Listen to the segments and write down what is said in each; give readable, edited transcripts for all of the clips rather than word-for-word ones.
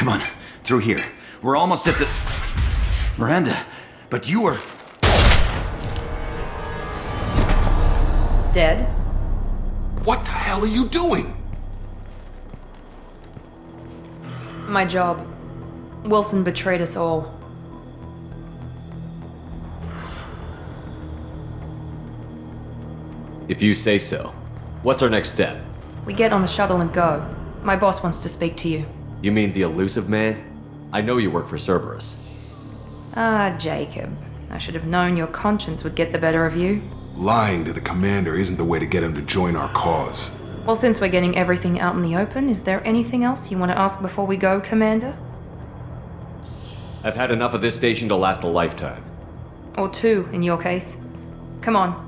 Come on, through here. We're almost at the... Miranda, but you are... Dead? What the hell are you doing? My job. Wilson betrayed us all. If you say so. What's our next step? We get on the shuttle and go. My boss wants to speak to you. You mean the elusive man? I know you work for Cerberus. Ah, Jacob. I should have known your conscience would get the better of you. Lying to the commander isn't the way to get him to join our cause. Well, since we're getting everything out in the open, is there anything else you want to ask before we go, Commander? I've had enough of this station to last a lifetime. Or two, in your case. Come on.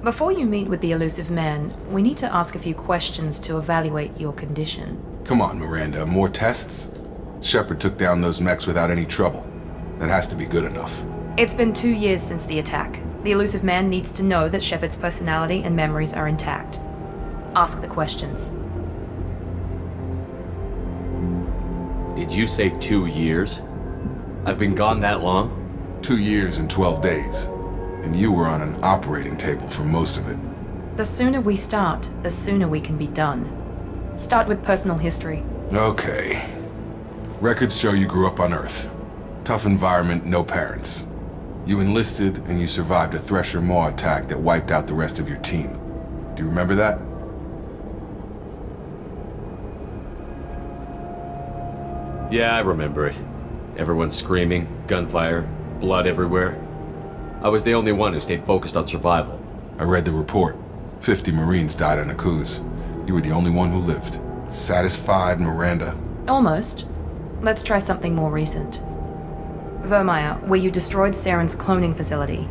Before you meet with the elusive man, we need to ask a few questions to evaluate your condition. Come on, Miranda, more tests? Shepard took down those mechs without any trouble. That has to be good enough. It's been 2 years since the attack. The elusive man needs to know that Shepard's personality and memories are intact. Ask the questions. Did you say 2 years? I've been gone that long? 2 years and 12 days. And you were on an operating table for most of it. The sooner we start, the sooner we can be done. Start with personal history. Okay. Records show you grew up on Earth. Tough environment, no parents. You enlisted and you survived a Thresher Maw attack that wiped out the rest of your team. Do you remember that? Yeah, I remember it. Everyone screaming, gunfire, blood everywhere. I was the only one who stayed focused on survival. I read the report. 50 Marines died on Akuz. You were the only one who lived. Satisfied, Miranda? Almost. Let's try something more recent. Vermeer, where you destroyed Saren's cloning facility.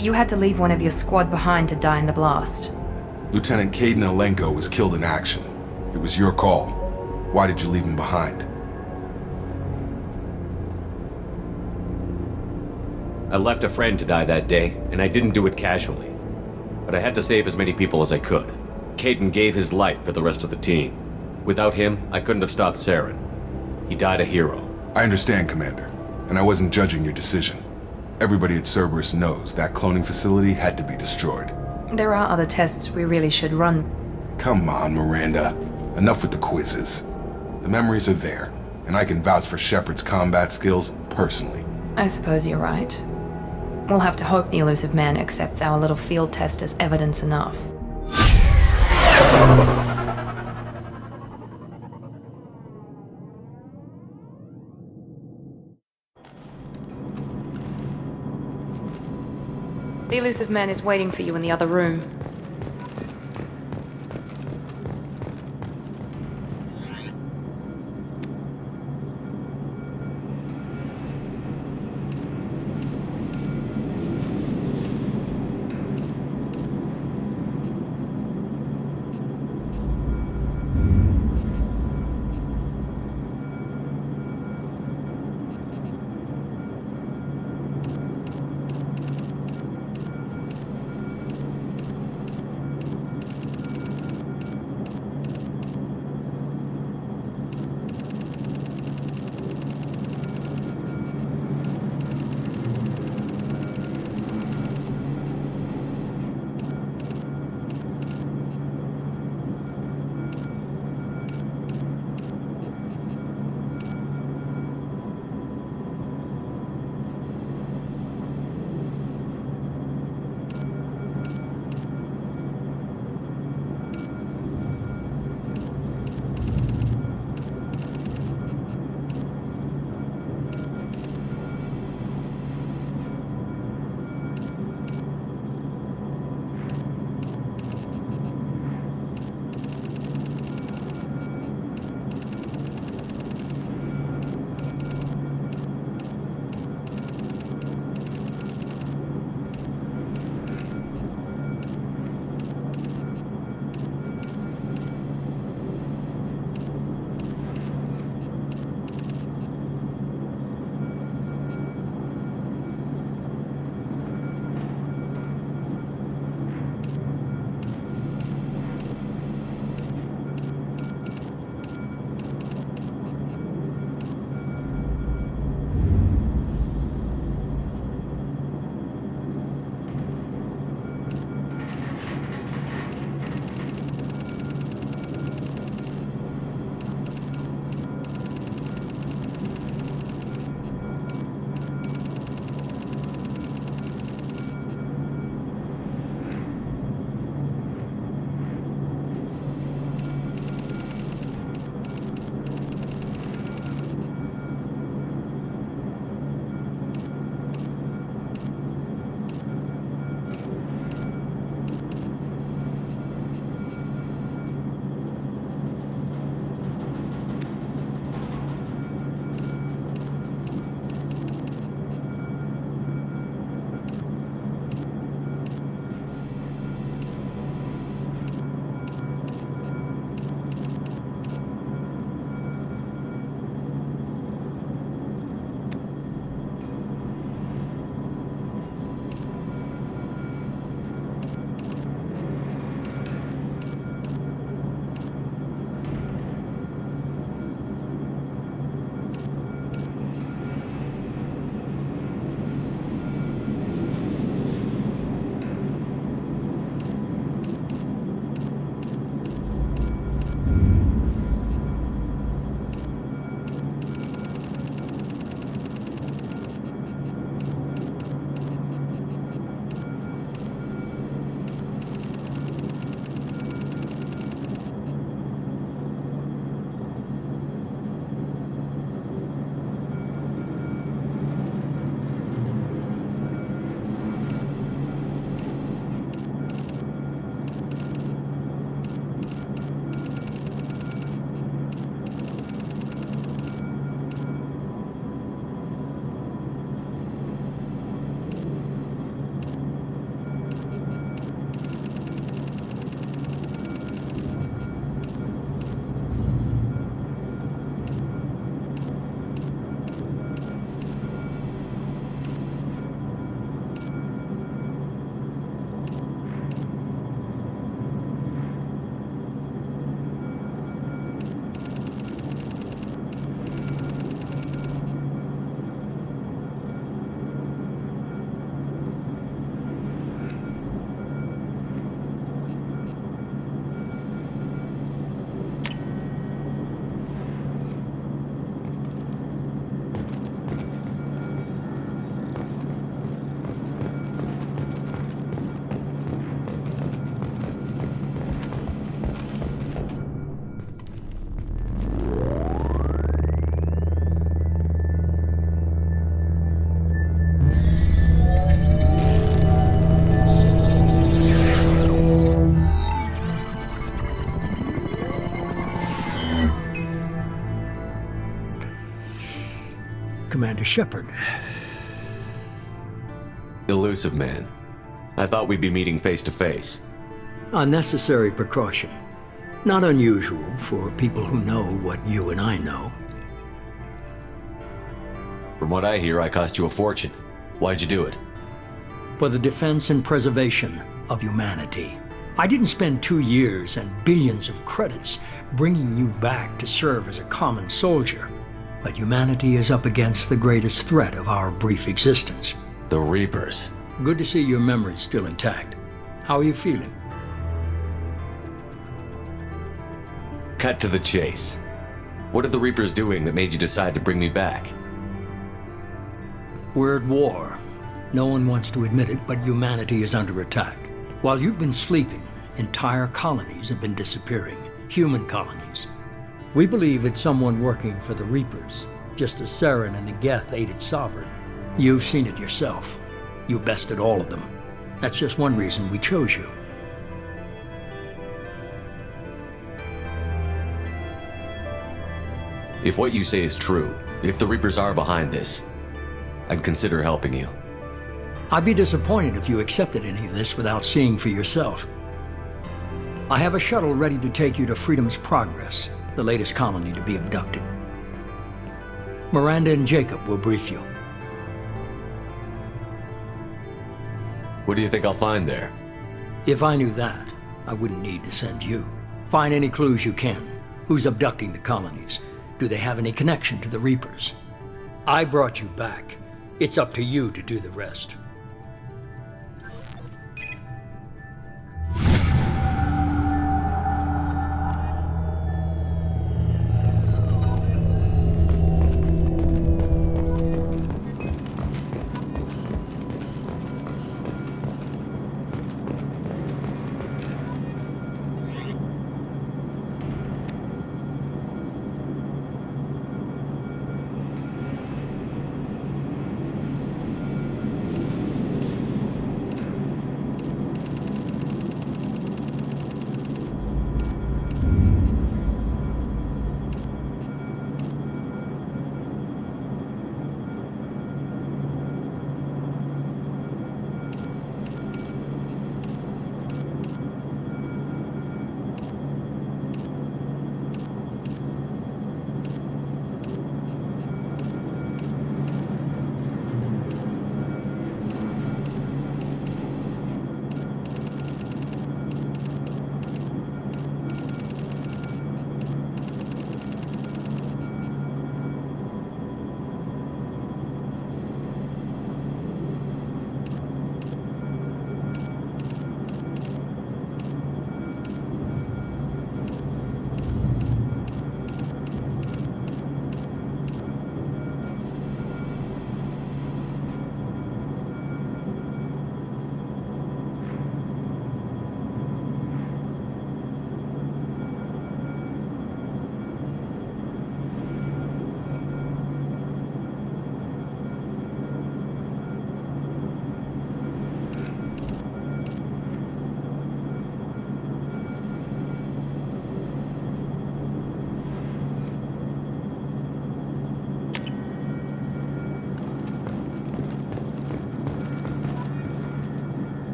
You had to leave one of your squad behind to die in the blast. Lieutenant Caden Alenko was killed in action. It was your call. Why did you leave him behind? I left a friend to die that day, and I didn't do it casually. But I had to save as many people as I could. Caden gave his life for the rest of the team. Without him, I couldn't have stopped Saren. He died a hero. I understand, Commander, and I wasn't judging your decision. Everybody at Cerberus knows that cloning facility had to be destroyed. There are other tests we really should run. Come on, Miranda. Enough with the quizzes. The memories are there, and I can vouch for Shepard's combat skills personally. I suppose you're right. We'll have to hope the elusive man accepts our little field test as evidence enough. The elusive man is waiting for you in the other room. Commander Shepard. Elusive man. I thought we'd be meeting face to face. A necessary precaution. Not unusual for people who know what you and I know. From what I hear, I cost you a fortune. Why'd you do it? For the defense and preservation of humanity. I didn't spend 2 years and billions of credits bringing you back to serve as a common soldier. But humanity is up against the greatest threat of our brief existence. The Reapers. Good to see your memory's still intact. How are you feeling? Cut to the chase. What are the Reapers doing that made you decide to bring me back? We're at war. No one wants to admit it, but humanity is under attack. While you've been sleeping, entire colonies have been disappearing. Human colonies. We believe it's someone working for the Reapers, just as Saren and the Geth aided Sovereign. You've seen it yourself. You bested all of them. That's just one reason we chose you. If what you say is true, if the Reapers are behind this, I'd consider helping you. I'd be disappointed if you accepted any of this without seeing for yourself. I have a shuttle ready to take you to Freedom's Progress, the latest colony to be abducted. Miranda and Jacob will brief you. What do you think I'll find there? If I knew that, I wouldn't need to send you. Find any clues you can. Who's abducting the colonies? Do they have any connection to the Reapers? I brought you back. It's up to you to do the rest.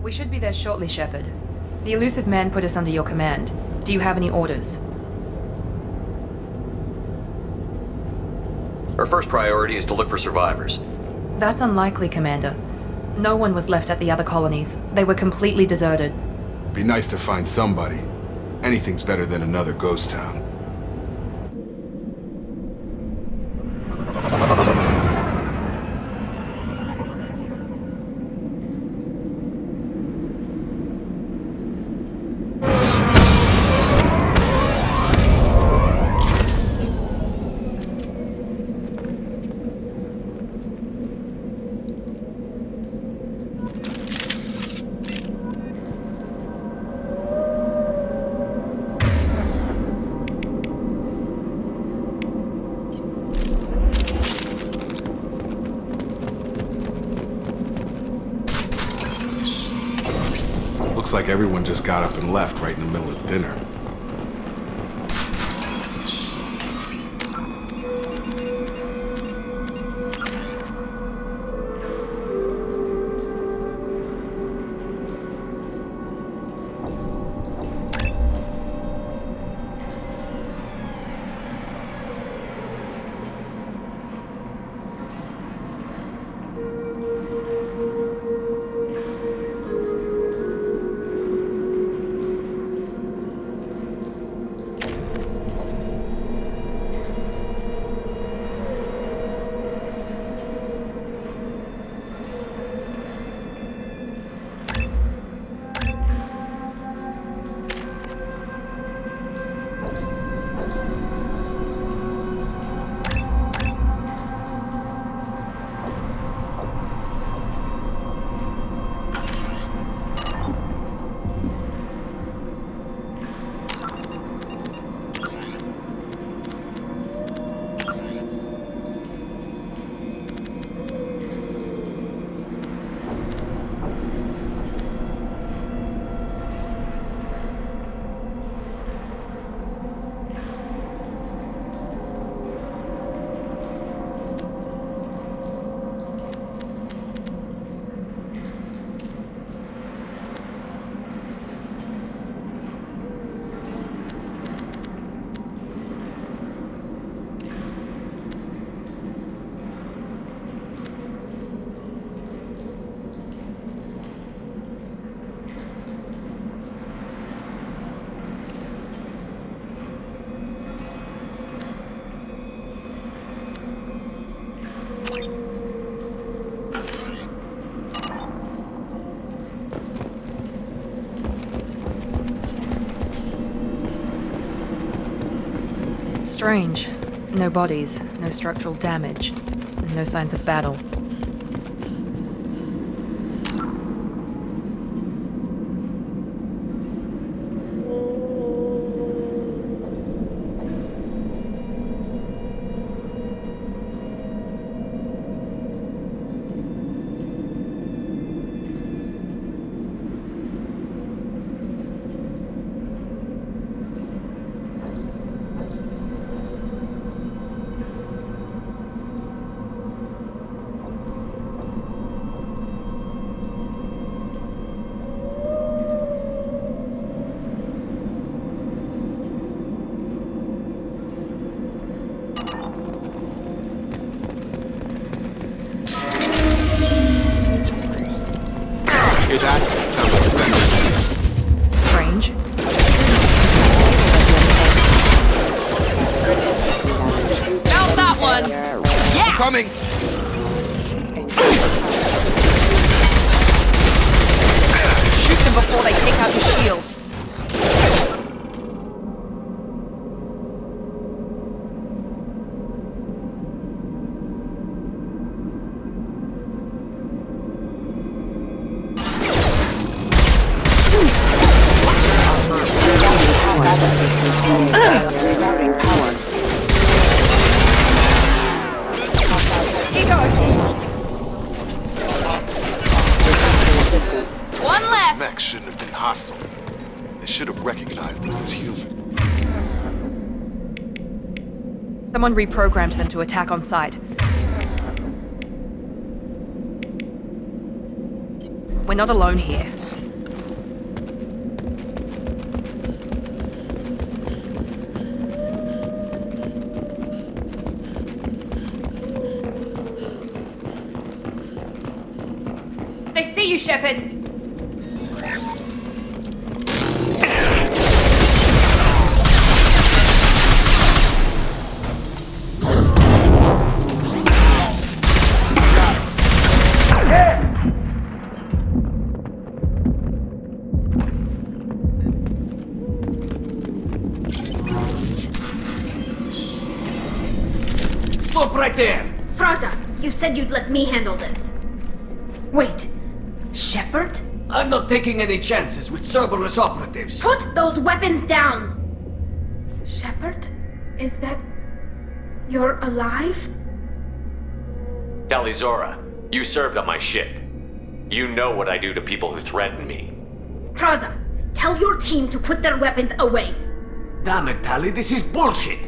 We should be there shortly, Shepard. The elusive man put us under your command. Do you have any orders? Our first priority is to look for survivors. That's unlikely, Commander. No one was left at the other colonies. They were completely deserted. Be nice to find somebody. Anything's better than another ghost town. Looks like everyone just got up and left right in the middle of dinner. Strange. No bodies, no structural damage, and no signs of battle. Hear that? Sounds like a vendor. Strange. Found that one! Yes! Coming! Shoot them before they take out the shields. One left! Mechs shouldn't have been hostile. They should have recognized us as humans. Someone reprogrammed them to attack on sight. We're not alone here. They see you, Shepard! Stop right there! Praza, you said you'd let me handle this. Wait, Shepard? I'm not taking any chances with Cerberus operatives. Put those weapons down! Shepard? Is that... you're alive? Talizora, you served on my ship. You know what I do to people who threaten me. Praza, tell your team to put their weapons away. Damn it, Tali, this is bullshit!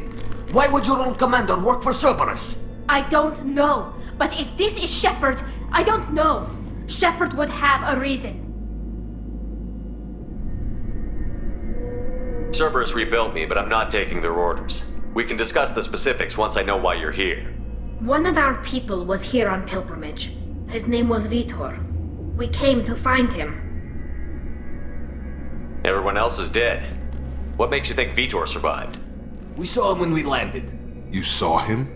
Why would your old commander work for Cerberus? I don't know. But if this is Shepard, I don't know. Shepard would have a reason. Cerberus rebuilt me, but I'm not taking their orders. We can discuss the specifics once I know why you're here. One of our people was here on pilgrimage. His name was Vitor. We came to find him. Everyone else is dead. What makes you think Vitor survived? We saw him when we landed. You saw him?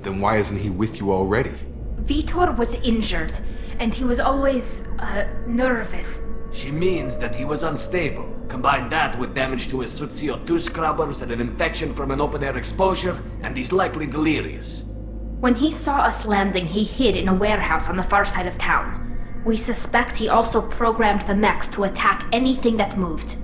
Then why isn't he with you already? Vitor was injured, and he was always, nervous. She means that he was unstable. Combine that with damage to his suit CO2 scrubbers and an infection from an open-air exposure, and he's likely delirious. When he saw us landing, he hid in a warehouse on the far side of town. We suspect he also programmed the mechs to attack anything that moved.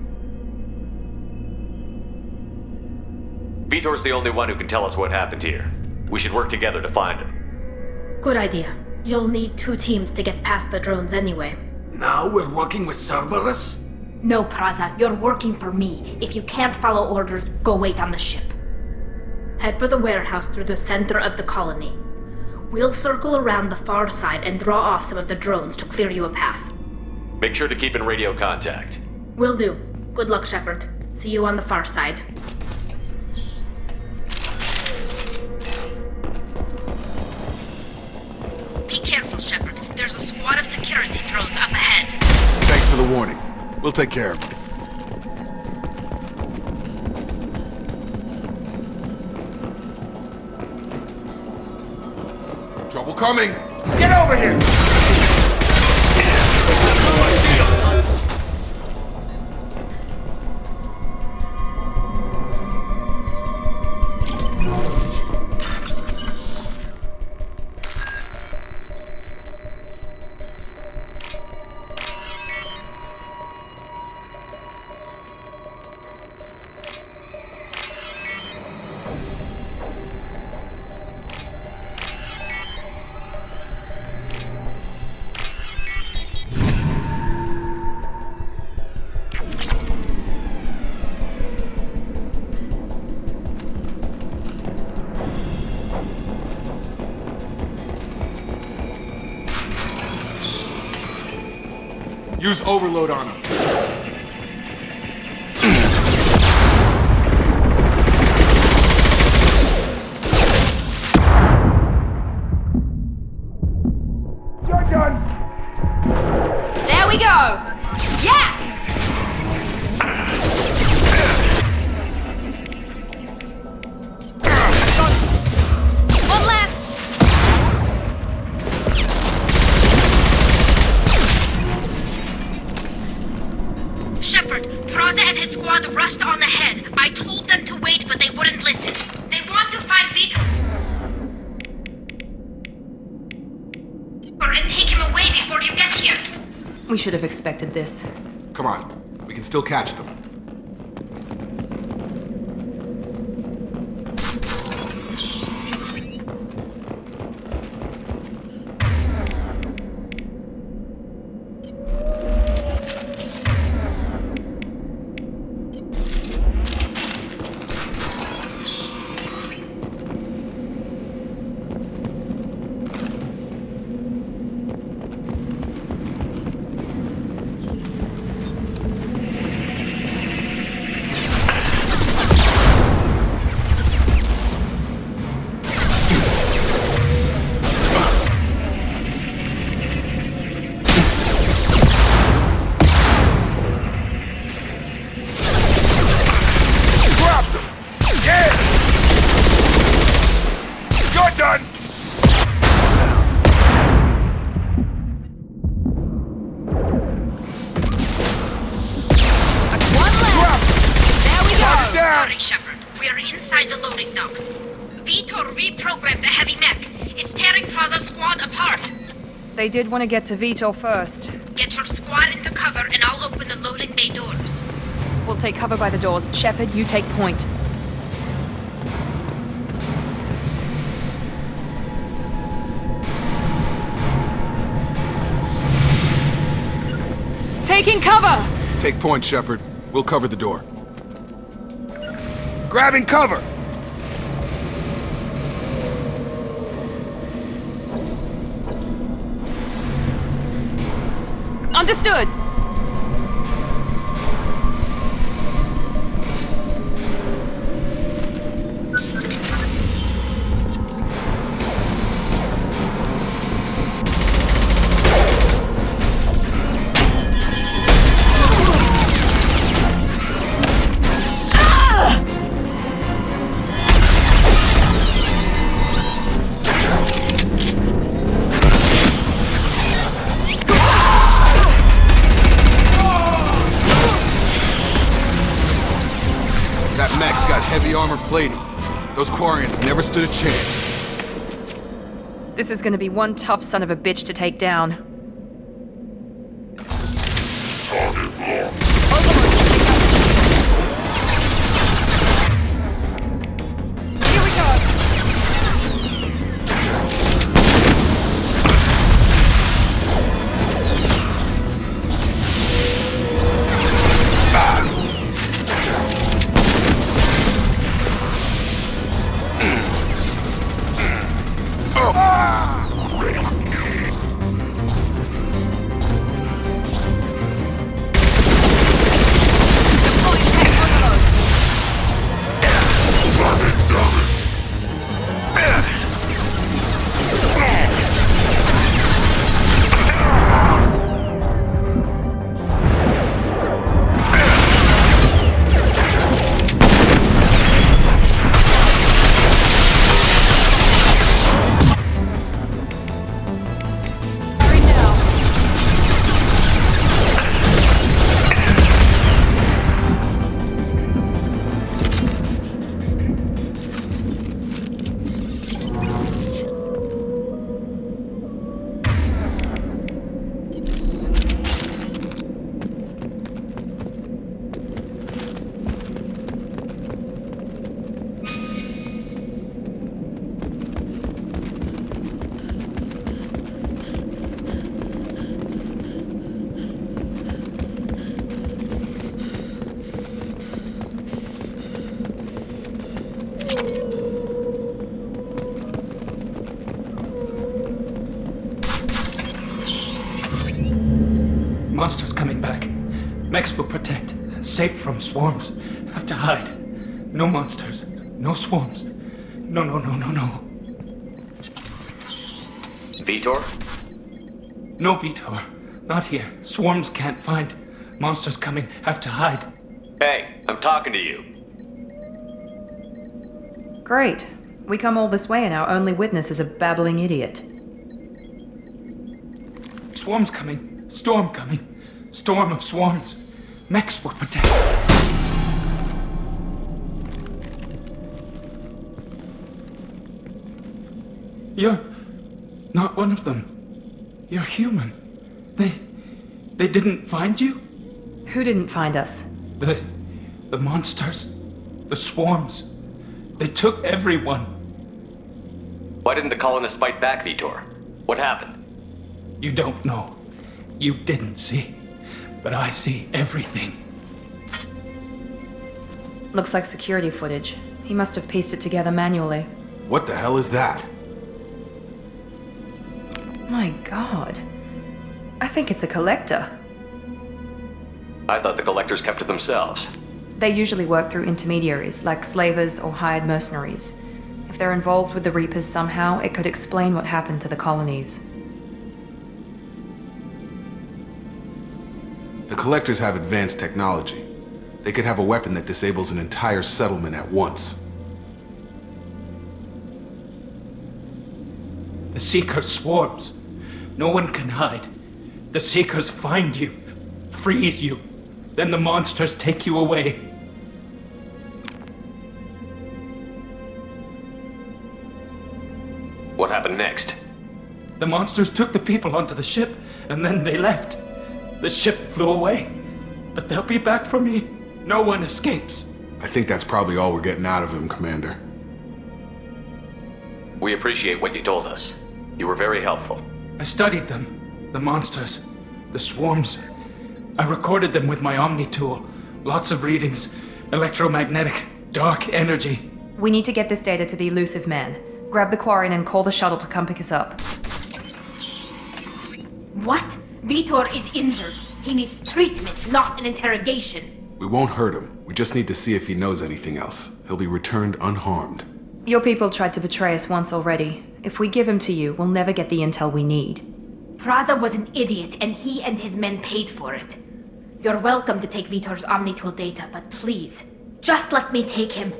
Vitor's the only one who can tell us what happened here. We should work together to find him. Good idea. You'll need 2 teams to get past the drones anyway. Now we're working with Cerberus? No, Praza, you're working for me. If you can't follow orders, go wait on the ship. Head for the warehouse through the center of the colony. We'll circle around the far side and draw off some of the drones to clear you a path. Make sure to keep in radio contact. Will do. Good luck, Shepard. See you on the far side. Be careful, Shepard. There's a squad of security drones up ahead. Thanks for the warning. We'll take care of it. Trouble coming! Get over here! Use overload on him. You're done! There we go! Yes! One left! Shepard, Praza and his squad rushed on ahead. I told them to wait, but they wouldn't listen. They want to find Vitor and take him away before you get here. We should have expected this. Come on, we can still catch them. Shepard, we are inside the loading docks. Vitor reprogrammed the heavy mech. It's tearing Praza's squad apart. They did want to get to Vitor first. Get your squad into cover and I'll open the loading bay doors. We'll take cover by the doors. Shepard, you take point. Taking cover! Take point, Shepard. We'll cover the door. Grabbing cover! Understood! That mech's got heavy armor plating. Those Quarians never stood a chance. This is gonna be one tough son of a bitch to take down. Here we go! Monsters coming back. Mechs will protect. Safe from swarms. Have to hide. No monsters. No swarms. No. Vitor? No Vitor. Not here. Swarms can't find. Monsters coming. Have to hide. Hey, I'm talking to you. Great. We come all this way and our only witness is a babbling idiot. Swarms coming. Storm coming. Storm of swarms. Mechs will protect. You're not one of them. You're human. They didn't find you? Who didn't find us? The monsters. The swarms. They took everyone. Why didn't the colonists fight back, Vitor? What happened? You don't know. You didn't see. But I see everything. Looks like security footage. He must have pieced it together manually. What the hell is that? My god. I think it's a collector. I thought the collectors kept to themselves. They usually work through intermediaries, like slavers or hired mercenaries. If they're involved with the Reapers somehow, it could explain what happened to the colonies. The collectors have advanced technology. They could have a weapon that disables an entire settlement at once. The Seekers swarms. No one can hide. The Seekers find you, freeze you. Then the monsters take you away. What happened next? The monsters took the people onto the ship, and then they left. The ship flew away. But they'll be back for me. No one escapes. I think that's probably all we're getting out of him, Commander. We appreciate what you told us. You were very helpful. I studied them. The monsters. The swarms. I recorded them with my Omni tool. Lots of readings. Electromagnetic. Dark energy. We need to get this data to the elusive man. Grab the Quarian and call the shuttle to come pick us up. What? Vitor is injured. He needs treatment, not an interrogation. We won't hurt him. We just need to see if he knows anything else. He'll be returned unharmed. Your people tried to betray us once already. If we give him to you, we'll never get the intel we need. Praza was an idiot, and he and his men paid for it. You're welcome to take Vitor's Omnitool data, but please, just let me take him.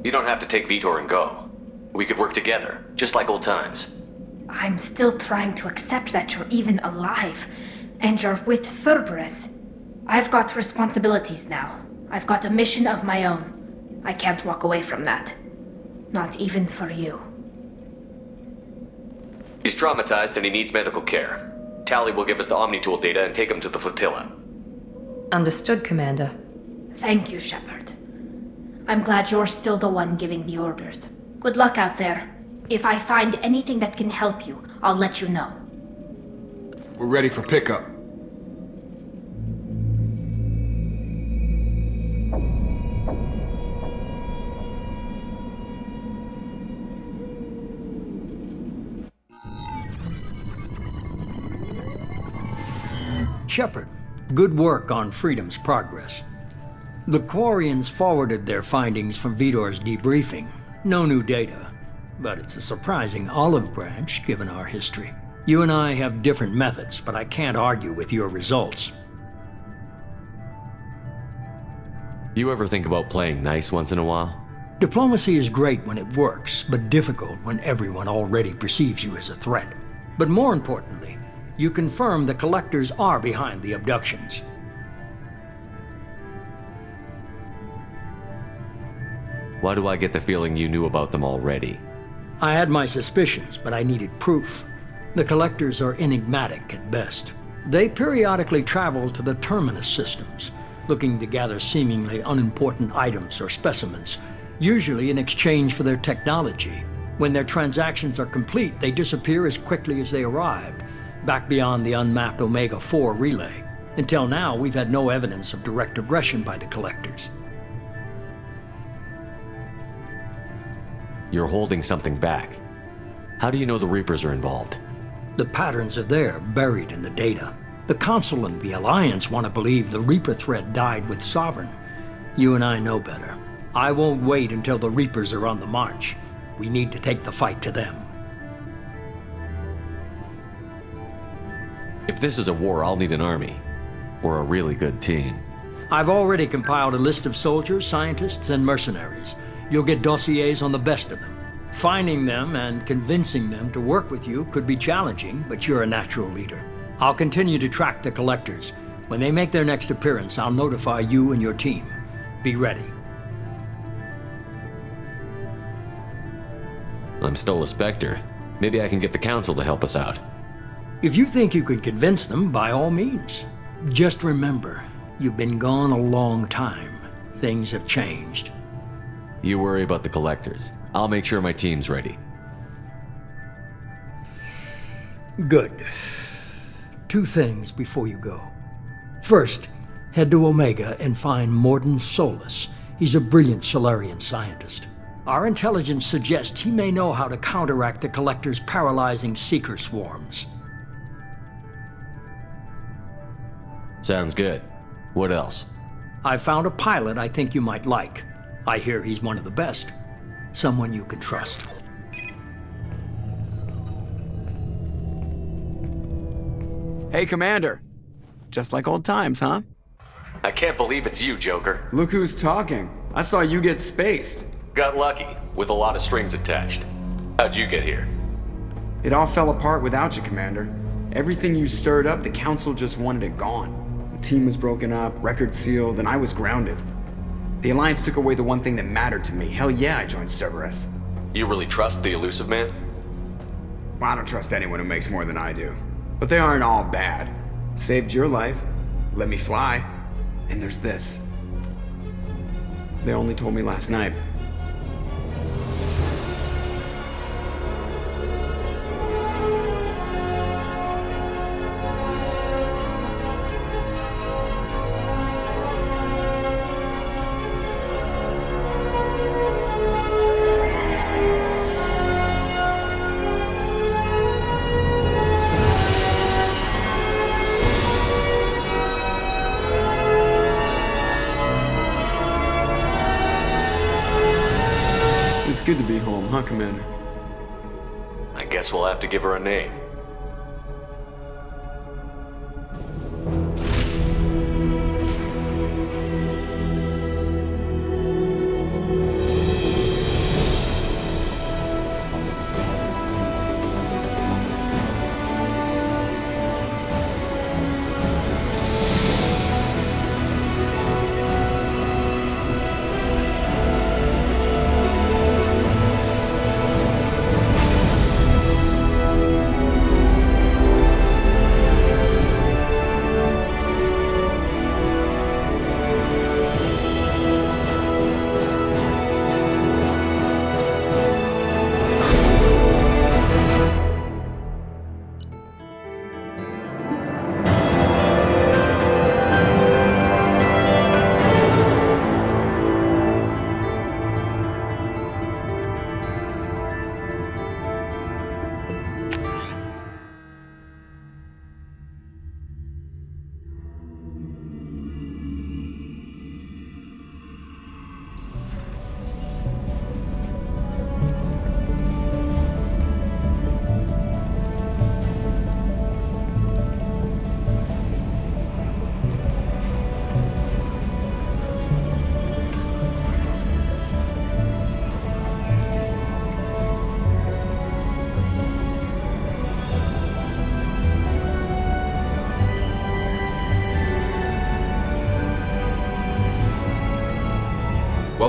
You don't have to take Vitor and go. We could work together, just like old times. I'm still trying to accept that you're even alive, and you're with Cerberus. I've got responsibilities now. I've got a mission of my own. I can't walk away from that. Not even for you. He's traumatized and he needs medical care. Tally will give us the Omnitool data and take him to the flotilla. Understood, Commander. Thank you, Shepard. I'm glad you're still the one giving the orders. Good luck out there. If I find anything that can help you, I'll let you know. We're ready for pickup. Shepard, good work on Freedom's progress. The Quarians forwarded their findings from Vitor's debriefing. No new data, but it's a surprising olive branch given our history. You and I have different methods, but I can't argue with your results. You ever think about playing nice once in a while? Diplomacy is great when it works, but difficult when everyone already perceives you as a threat. But more importantly, you confirm the Collectors are behind the abductions. Why do I get the feeling you knew about them already? I had my suspicions, but I needed proof. The Collectors are enigmatic at best. They periodically travel to the Terminus systems, looking to gather seemingly unimportant items or specimens, usually in exchange for their technology. When their transactions are complete, they disappear as quickly as they arrived, back beyond the unmapped Omega-4 relay. Until now, we've had no evidence of direct aggression by the Collectors. You're holding something back. How do you know the Reapers are involved? The patterns are there, buried in the data. The Council and the Alliance want to believe the Reaper threat died with Sovereign. You and I know better. I won't wait until the Reapers are on the march. We need to take the fight to them. If this is a war, I'll need an army. Or a really good team. I've already compiled a list of soldiers, scientists, and mercenaries. You'll get dossiers on the best of them. Finding them and convincing them to work with you could be challenging, but you're a natural leader. I'll continue to track the Collectors. When they make their next appearance, I'll notify you and your team. Be ready. I'm still a Spectre. Maybe I can get the Council to help us out. If you think you can convince them, by all means. Just remember, you've been gone a long time. Things have changed. You worry about the Collectors. I'll make sure my team's ready. Good. 2 things before you go. First, head to Omega and find Morden Solus. He's a brilliant Solarian scientist. Our intelligence suggests he may know how to counteract the Collectors' paralyzing Seeker swarms. Sounds good. What else? I found a pilot I think you might like. I hear he's one of the best. Someone you can trust. Hey, Commander. Just like old times, huh? I can't believe it's you, Joker. Look who's talking. I saw you get spaced. Got lucky, with a lot of strings attached. How'd you get here? It all fell apart without you, Commander. Everything you stirred up, the Council just wanted it gone. The team was broken up, record sealed, and I was grounded. The Alliance took away the one thing that mattered to me. Hell yeah, I joined Cerberus. You really trust the elusive man? Well, I don't trust anyone who makes more than I do. But they aren't all bad. Saved your life, let me fly, and there's this. They only told me last night. home, huh, Commander? I guess we'll have to give her a name.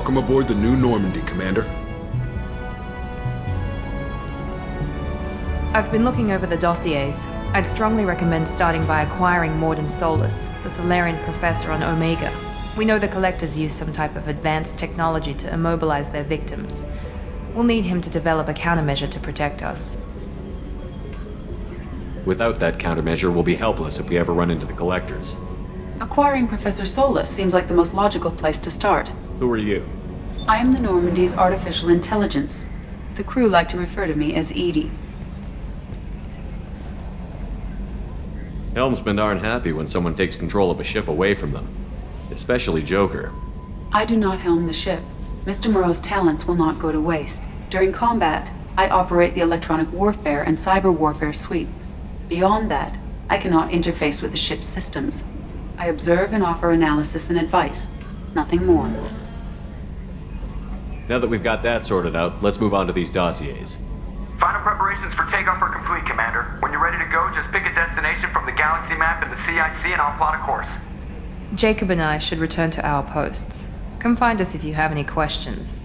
Welcome aboard the New Normandy, Commander. I've been looking over the dossiers. I'd strongly recommend starting by acquiring Morden Solus, the Solarian professor on Omega. We know the Collectors use some type of advanced technology to immobilize their victims. We'll need him to develop a countermeasure to protect us. Without that countermeasure, we'll be helpless if we ever run into the Collectors. Acquiring Professor Solus seems like the most logical place to start. Who are you? I am the Normandy's artificial intelligence. The crew like to refer to me as Edie. Helmsmen aren't happy when someone takes control of a ship away from them. Especially Joker. I do not helm the ship. Mr. Moreau's talents will not go to waste. During combat, I operate the electronic warfare and cyber warfare suites. Beyond that, I cannot interface with the ship's systems. I observe and offer analysis and advice. Nothing more. Now that we've got that sorted out, let's move on to these dossiers. Final preparations for takeoff are complete, Commander. When you're ready to go, just pick a destination from the galaxy map in the CIC and I'll plot a course. Jacob and I should return to our posts. Come find us if you have any questions.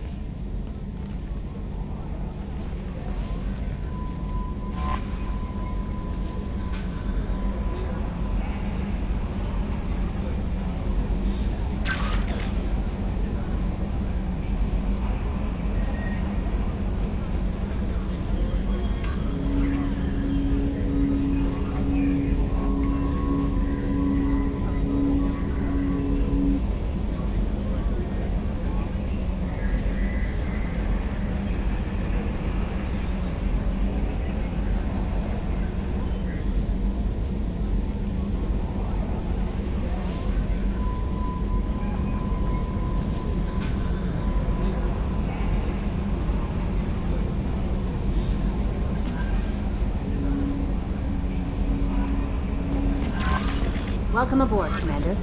Welcome aboard, Commander.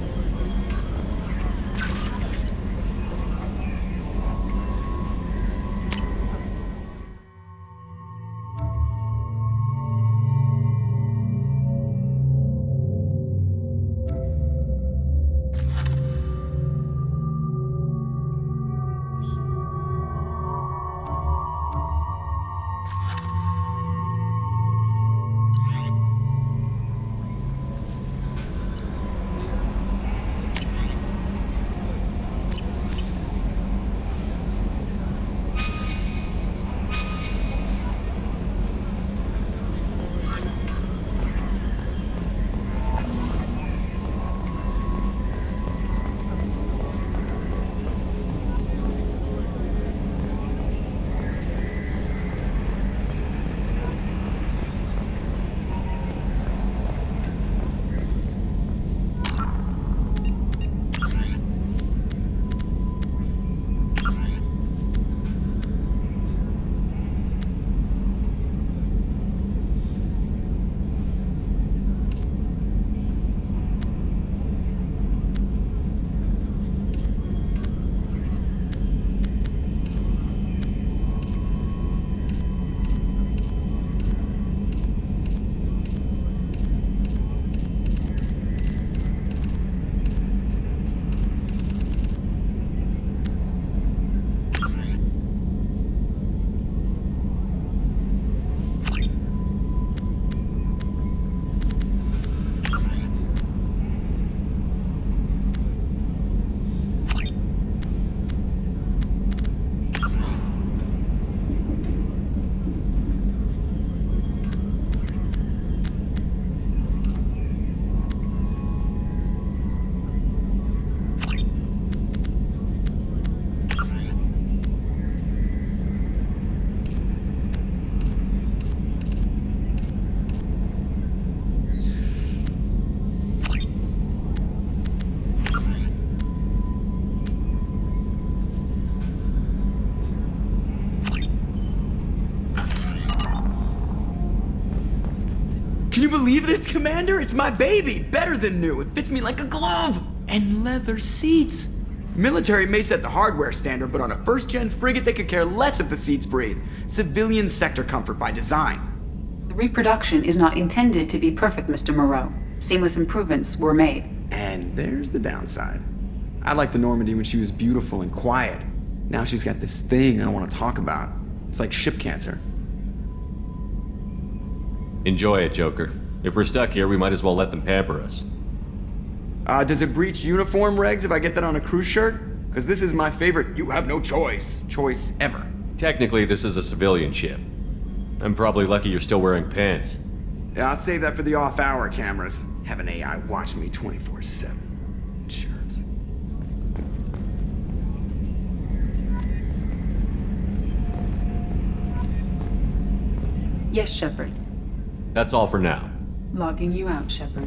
Can you believe this, Commander? It's my baby! Better than new. It fits me like a glove! And leather seats! Military may set the hardware standard, but on a first-gen frigate, they could care less if the seats breathe. Civilian sector comfort by design. The reproduction is not intended to be perfect, Mr. Moreau. Seamless improvements were made. And there's the downside. I liked the Normandy when she was beautiful and quiet. Now she's got this thing I don't want to talk about. It's like ship cancer. Enjoy it, Joker. If we're stuck here, we might as well let them pamper us. Does it breach uniform regs if I get that on a cruise shirt? Because this is my favorite you have no choice ever. Technically, this is a civilian ship. I'm probably lucky you're still wearing pants. Yeah, I'll save that for the off-hour cameras. Have an AI watch me 24/7. Jerks. Yes, Shepard. That's all for now. Logging you out, Shepard.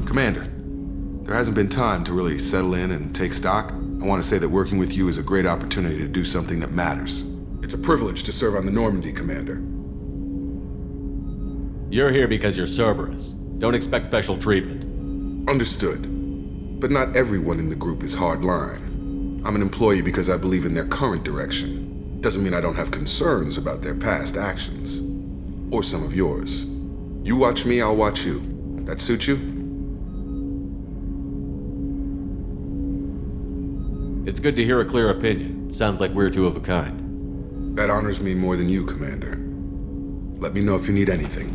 Commander, there hasn't been time to really settle in and take stock. I want to say that working with you is a great opportunity to do something that matters. It's a privilege to serve on the Normandy, Commander. You're here because you're Cerberus. Don't expect special treatment. Understood. But not everyone in the group is hardline. I'm an employee because I believe in their current direction. Doesn't mean I don't have concerns about their past actions. Or some of yours. You watch me, I'll watch you. That suit you? It's good to hear a clear opinion. Sounds like we're two of a kind. That honors me more than you, Commander. Let me know if you need anything.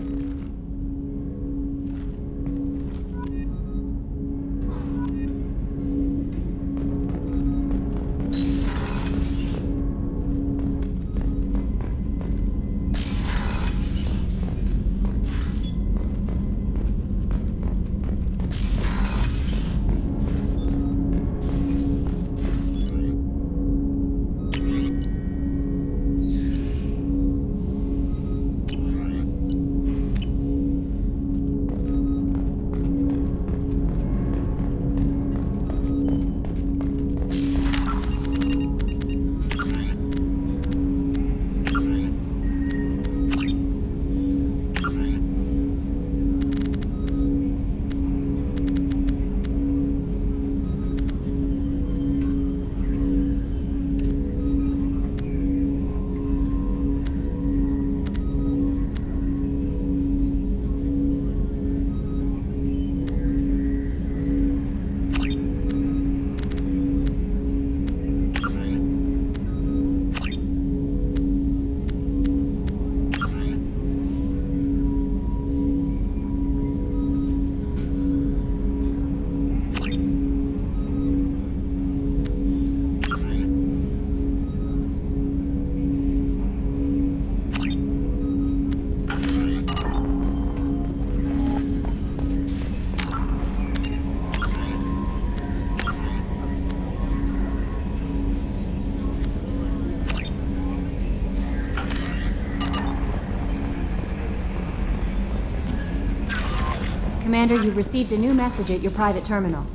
Commander, you've received a new message at your private terminal.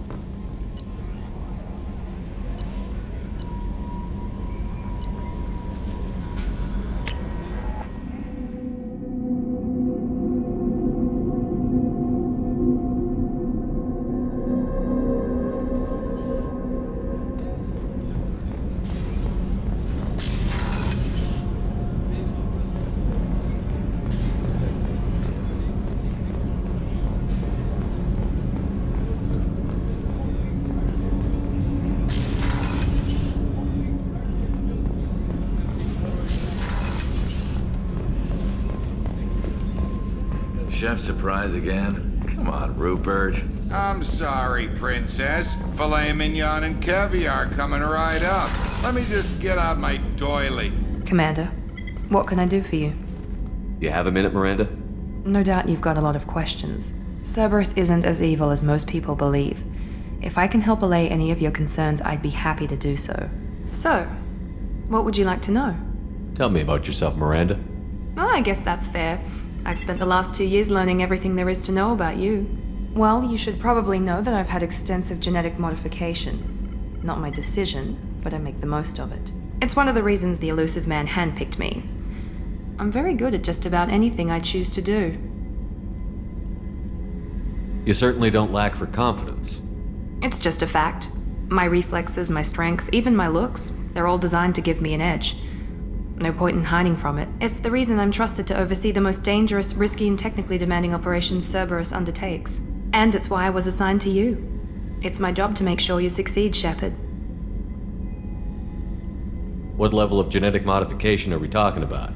Chef surprise again? Come on, Rupert. I'm sorry, Princess. Filet mignon and caviar coming right up. Let me just get out my doily. Commander, what can I do for you? You have a minute, Miranda? No doubt you've got a lot of questions. Cerberus isn't as evil as most people believe. If I can help allay any of your concerns, I'd be happy to do so. So, what would you like to know? Tell me about yourself, Miranda. Oh, I guess that's fair. I've spent the last 2 years learning everything there is to know about you. Well, you should probably know that I've had extensive genetic modification. Not my decision, but I make the most of it. It's one of the reasons the elusive man handpicked me. I'm very good at just about anything I choose to do. You certainly don't lack for confidence. It's just a fact. My reflexes, my strength, even my looks, they're all designed to give me an edge. No point in hiding from it. It's the reason I'm trusted to oversee the most dangerous, risky, and technically demanding operations Cerberus undertakes. And it's why I was assigned to you. It's my job to make sure you succeed, Shepard. What level of genetic modification are we talking about?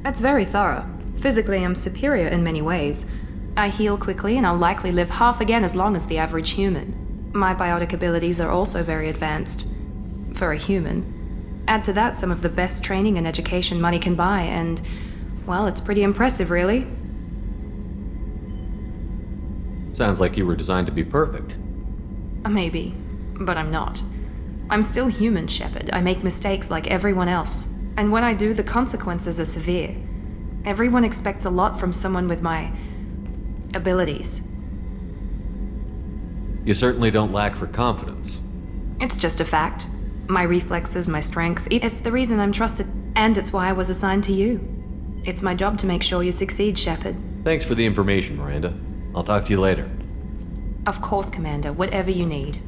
That's very thorough. Physically, I'm superior in many ways. I heal quickly, and I'll likely live half again as long as the average human. My biotic abilities are also very advanced. For a human. Add to that some of the best training and education money can buy, and, well, it's pretty impressive, really. Sounds like you were designed to be perfect. Maybe, but I'm not. I'm still human, Shepard. I make mistakes like everyone else. And when I do, the consequences are severe. Everyone expects a lot from someone with my abilities. You certainly don't lack for confidence. It's just a fact. My reflexes, my strength, it's the reason I'm trusted, and it's why I was assigned to you. It's my job to make sure you succeed, Shepard. Thanks for the information, Miranda. I'll talk to you later. Of course, Commander, whatever you need.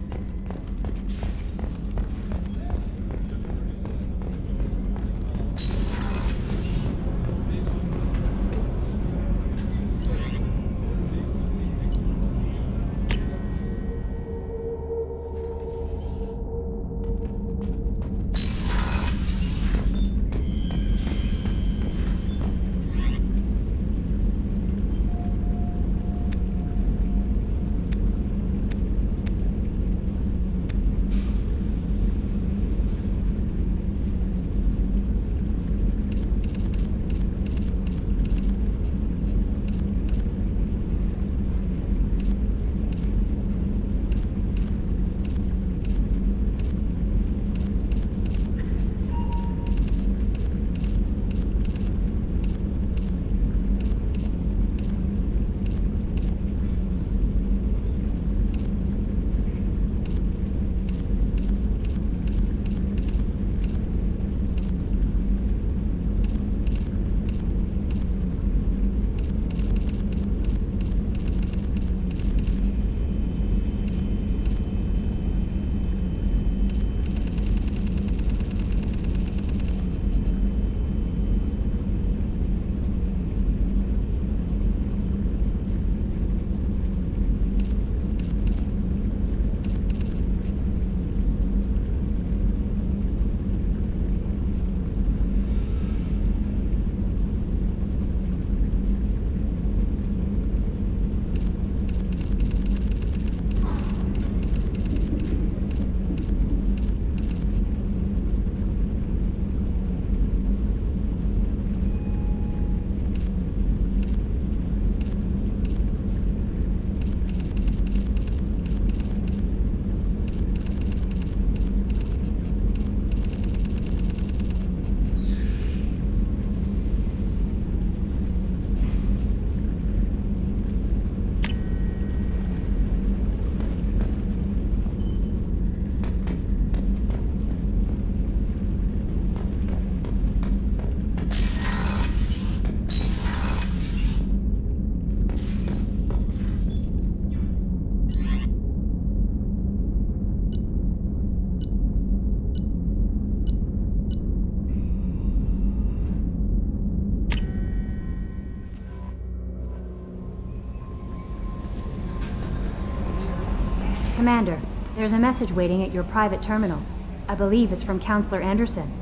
Commander, there's a message waiting at your private terminal. I believe it's from Counselor Anderson.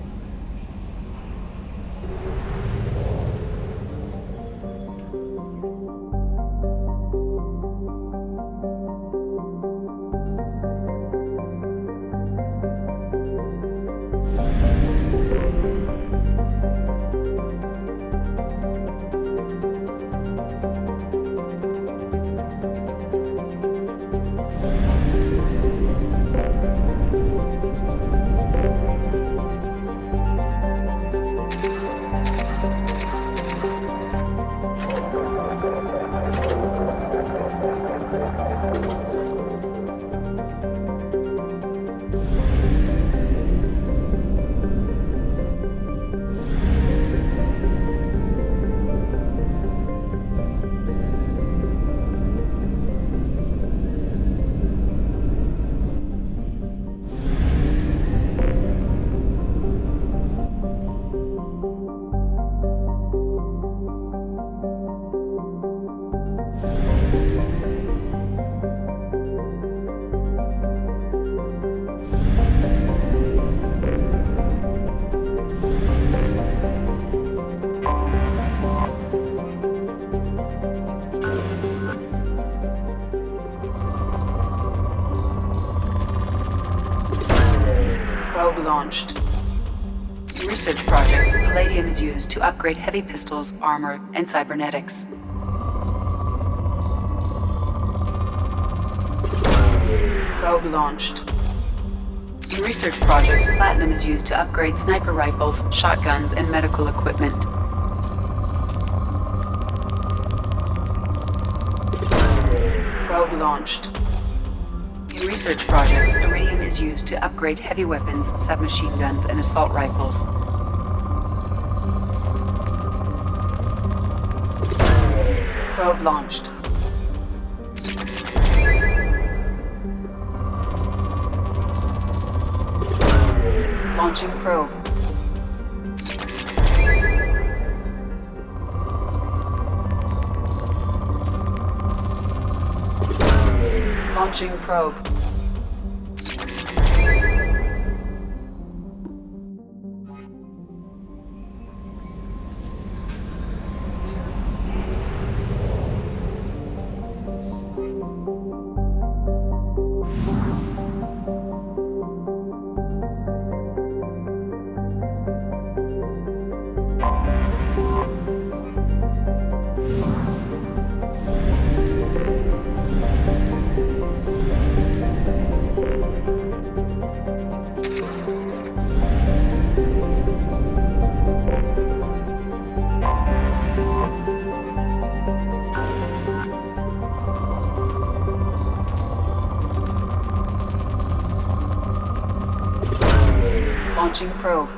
Probe launched. In research projects, palladium is used to upgrade heavy pistols, armor, and cybernetics. Probe launched. In research projects, platinum is used to upgrade sniper rifles, shotguns, and medical equipment. Probe launched. In research projects, iridium is used to upgrade heavy weapons, submachine guns, and assault rifles. Probe launched. Launching probe. Launching probe. Launching probe.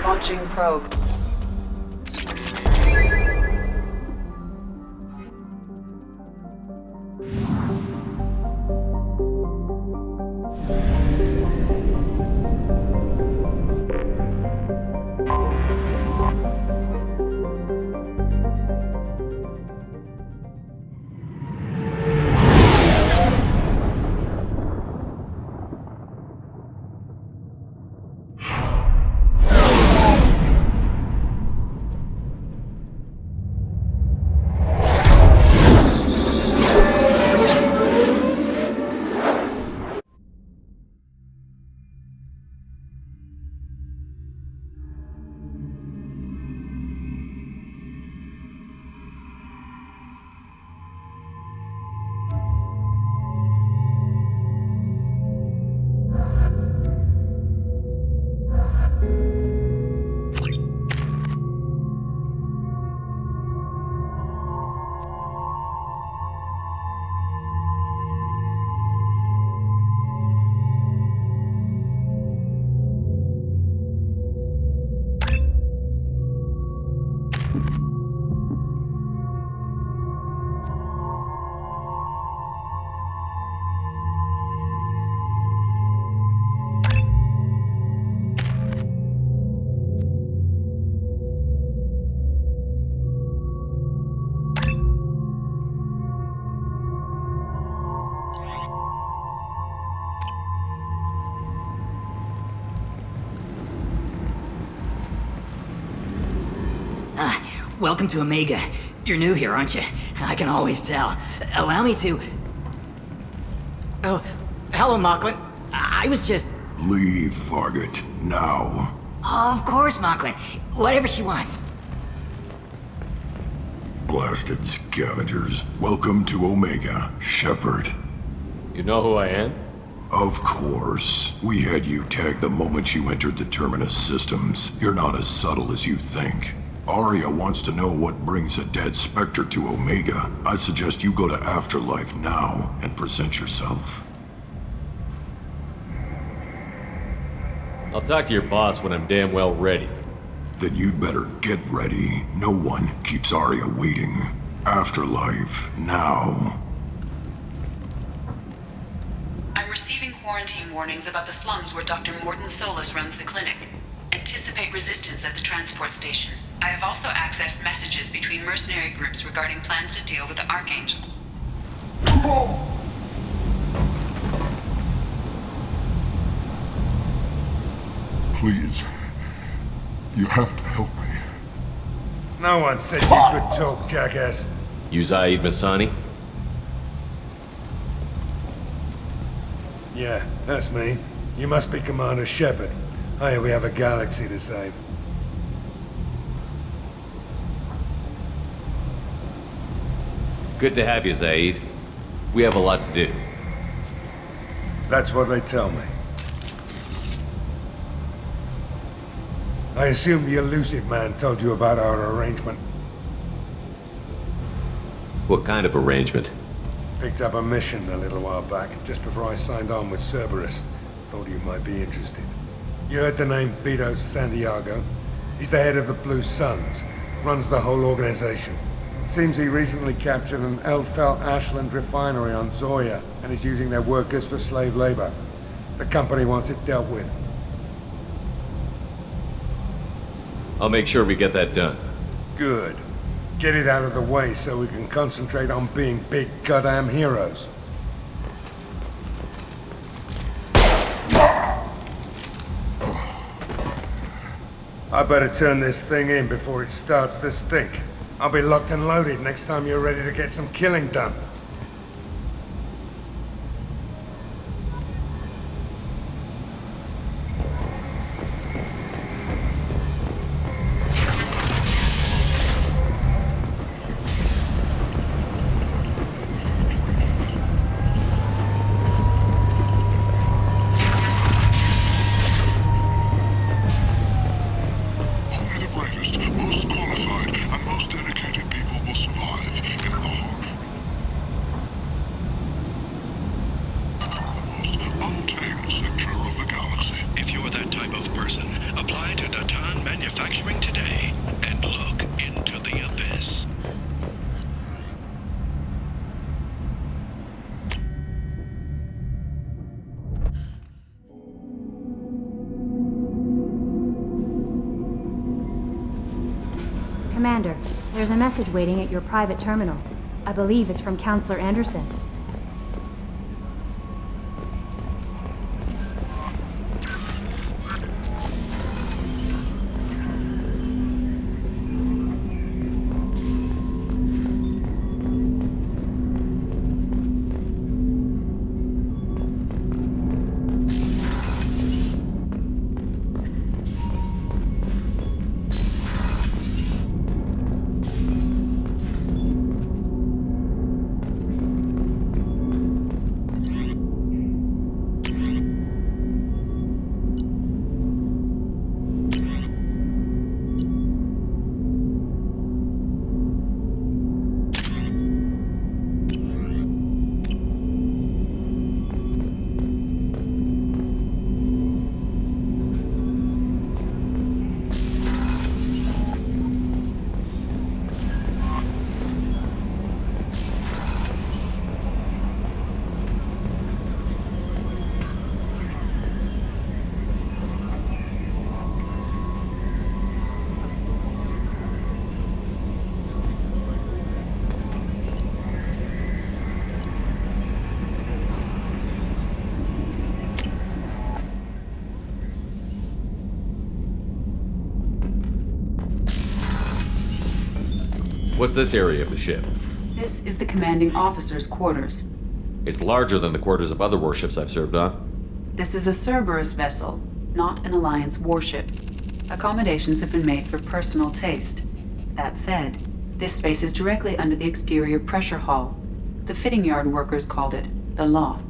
Launching probe. welcome to Omega. You're new here, aren't you? I can always tell. Allow me to... Oh, hello, Mocklin. I was just... Leave, Fargate. Now. Of course, Mocklin. Whatever she wants. Blasted scavengers. Welcome to Omega, Shepard. You know who I am? Of course. We had you tagged the moment you entered the Terminus systems. You're not as subtle as you think. Arya wants to know what brings a dead Spectre to Omega. I suggest you go to Afterlife now and present yourself. I'll talk to your boss when I'm damn well ready. Then you'd better get ready. No one keeps Arya waiting. Afterlife, now. I'm receiving quarantine warnings about the slums where Dr. Morden Solus runs the clinic. Anticipate resistance at the transport station. I have also accessed messages between mercenary groups regarding plans to deal with the Archangel. Please. You have to help me. No one said you could talk, jackass. You Zaid Masani? Yeah, that's me. You must be Commander Shepard. Hey, we have a galaxy to save. Good to have you, Zaid. We have a lot to do. That's what they tell me. I assume the elusive man told you about our arrangement. What kind of arrangement? Picked up a mission a little while back, just before I signed on with Cerberus. Thought you might be interested. You heard the name Vito Santiago? He's the head of the Blue Suns, runs the whole organization. Seems he recently captured an Eldfell Ashland refinery on Zoya and is using their workers for slave labor. The company wants it dealt with. I'll make sure we get that done. Good. Get it out of the way so we can concentrate on being big goddamn heroes. I better turn this thing in before it starts to stink. I'll be locked and loaded next time you're ready to get some killing done. Commander, there's a message waiting at your private terminal. I believe it's from Counselor Anderson. What's this area of the ship? This is the commanding officer's quarters. It's larger than the quarters of other warships I've served on. This is a Cerberus vessel, not an Alliance warship. Accommodations have been made for personal taste. That said, this space is directly under the exterior pressure hull. The fitting yard workers called it the loft.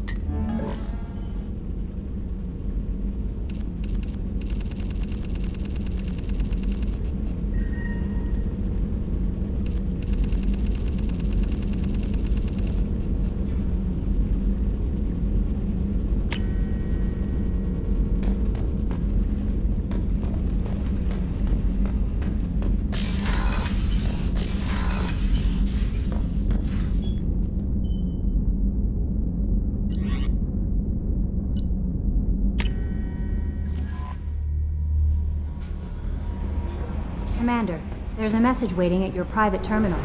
Commander, there's a message waiting at your private terminal.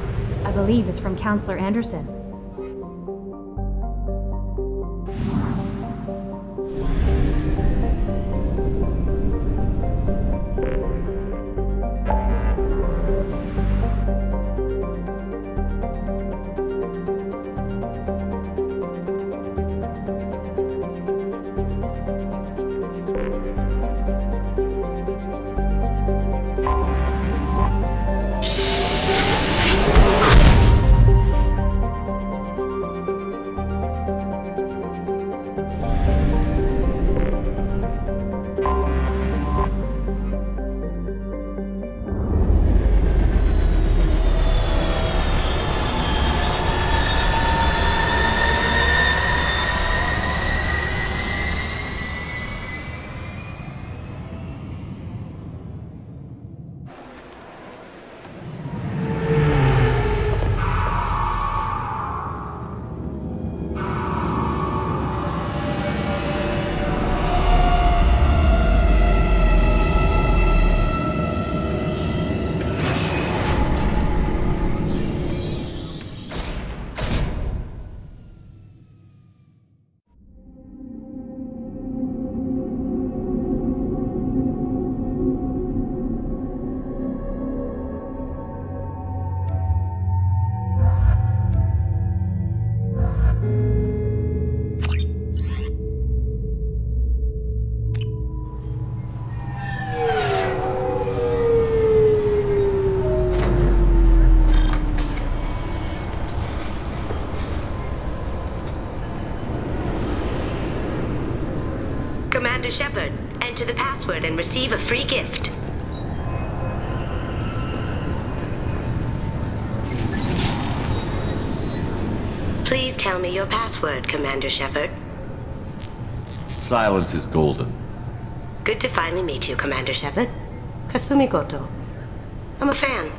I believe it's from Counselor Anderson. Commander Shepard, enter the password and receive a free gift. Please tell me your password, Commander Shepard. Silence is golden. Good to finally meet you, Commander Shepard. Kasumi Goto. I'm a fan.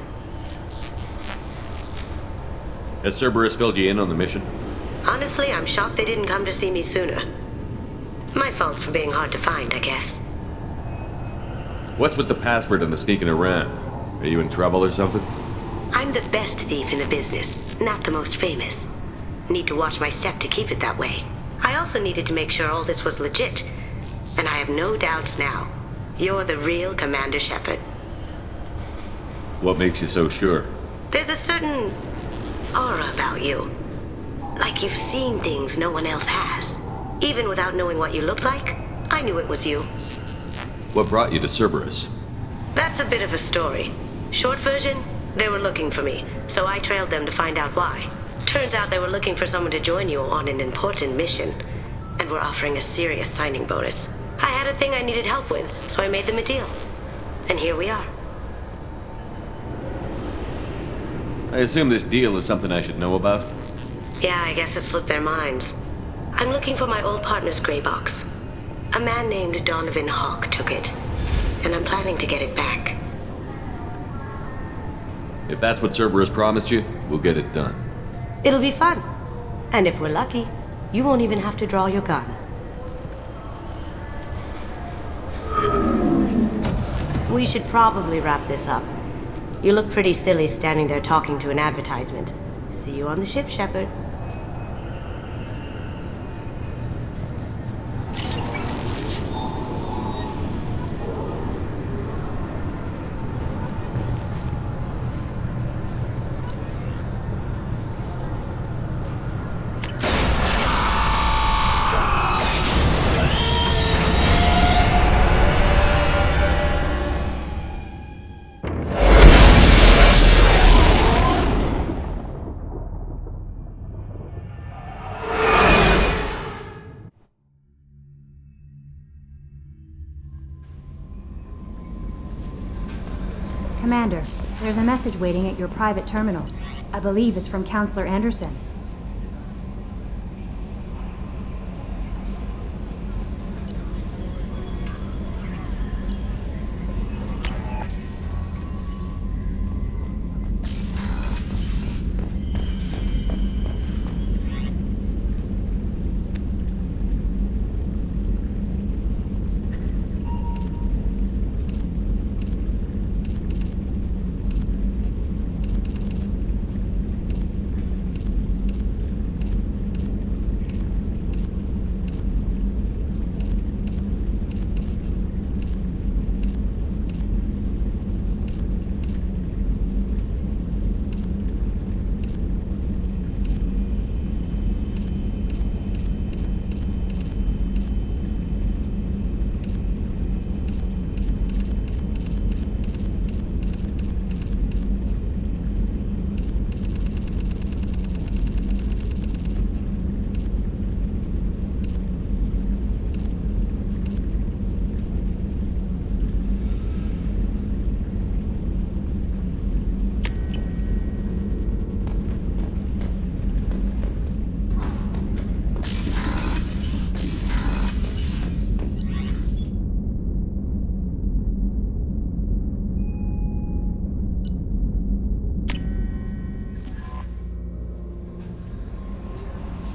Has Cerberus filled you in on the mission? Honestly, I'm shocked they didn't come to see me sooner. My fault for being hard to find, I guess. What's with the password and the sneaking around? Are you in trouble or something? I'm the best thief in the business, not the most famous. Need to watch my step to keep it that way. I also needed to make sure all this was legit. And I have no doubts now. You're the real Commander Shepard. What makes you so sure? There's a certain aura about you. Like you've seen things no one else has. Even without knowing what you looked like, I knew it was you. What brought you to Cerberus? That's a bit of a story. Short version, they were looking for me, so I trailed them to find out why. Turns out they were looking for someone to join you on an important mission, and were offering a serious signing bonus. I had a thing I needed help with, so I made them a deal. And here we are. I assume this deal is something I should know about? Yeah, I guess it slipped their minds. I'm looking for my old partner's gray box. A man named Donovan Hawk took it, and I'm planning to get it back. If that's what Cerberus promised you, we'll get it done. It'll be fun. And if we're lucky, you won't even have to draw your gun. We should probably wrap this up. You look pretty silly standing there talking to an advertisement. See you on the ship, Shepard. Commander, there's a message waiting at your private terminal. I believe it's from Counselor Anderson.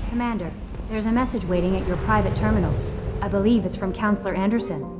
Commander, there's a message waiting at your private terminal. I believe it's from Counselor Anderson.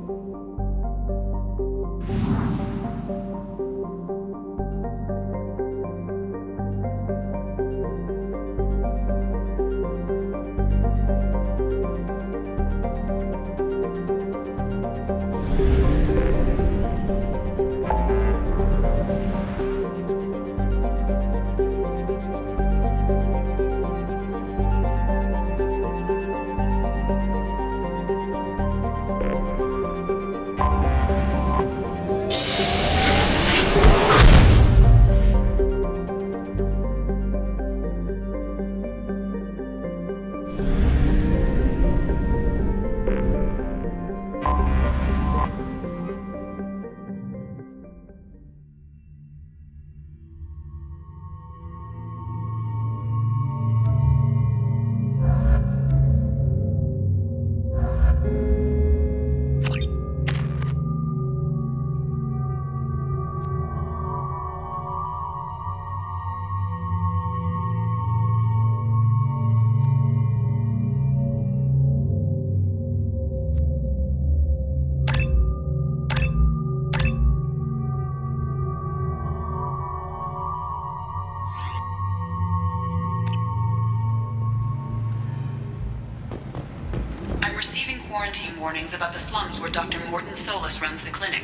Quarantine warnings about the slums where Dr. Morton Solus runs the clinic.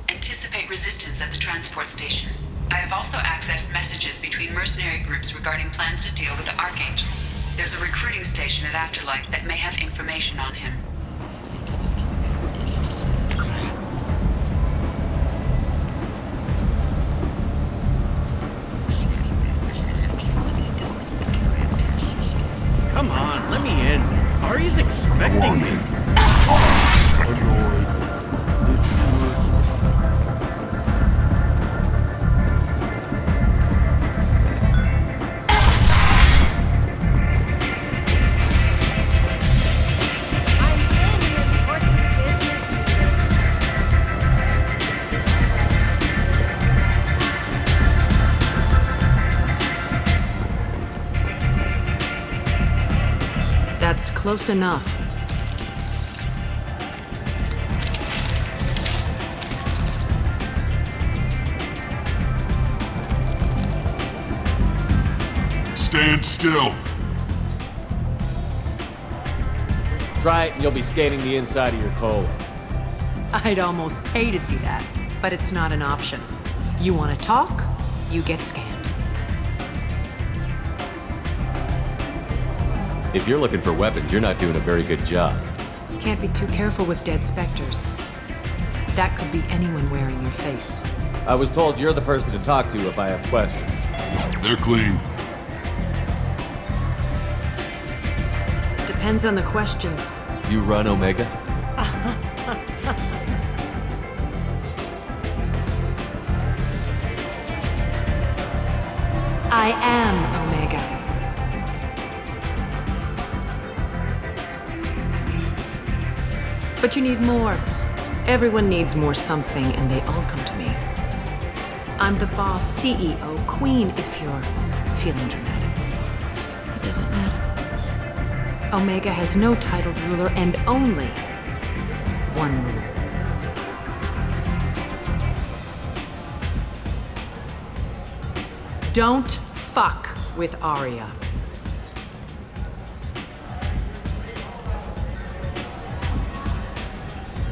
Anticipate resistance at the transport station. I have also accessed messages between mercenary groups regarding plans to deal with the Archangel. There's a recruiting station at Afterlight that may have information on him. Come on, let me in. Ari's expecting me. That's close enough. Stand still. Try it and you'll be scanning the inside of your colon. I'd almost pay to see that, but it's not an option. You want to talk, you get scanned. If you're looking for weapons, you're not doing a very good job. Can't be too careful with dead specters. That could be anyone wearing your face. I was told you're the person to talk to if I have questions. They're clean. Depends on the questions. You run Omega? I am Omega. But you need more. Everyone needs more something, and they all come to me. I'm the boss, CEO, queen, if you're feeling dramatic. It doesn't matter. Omega has no titled ruler and only one ruler. Don't fuck with Arya.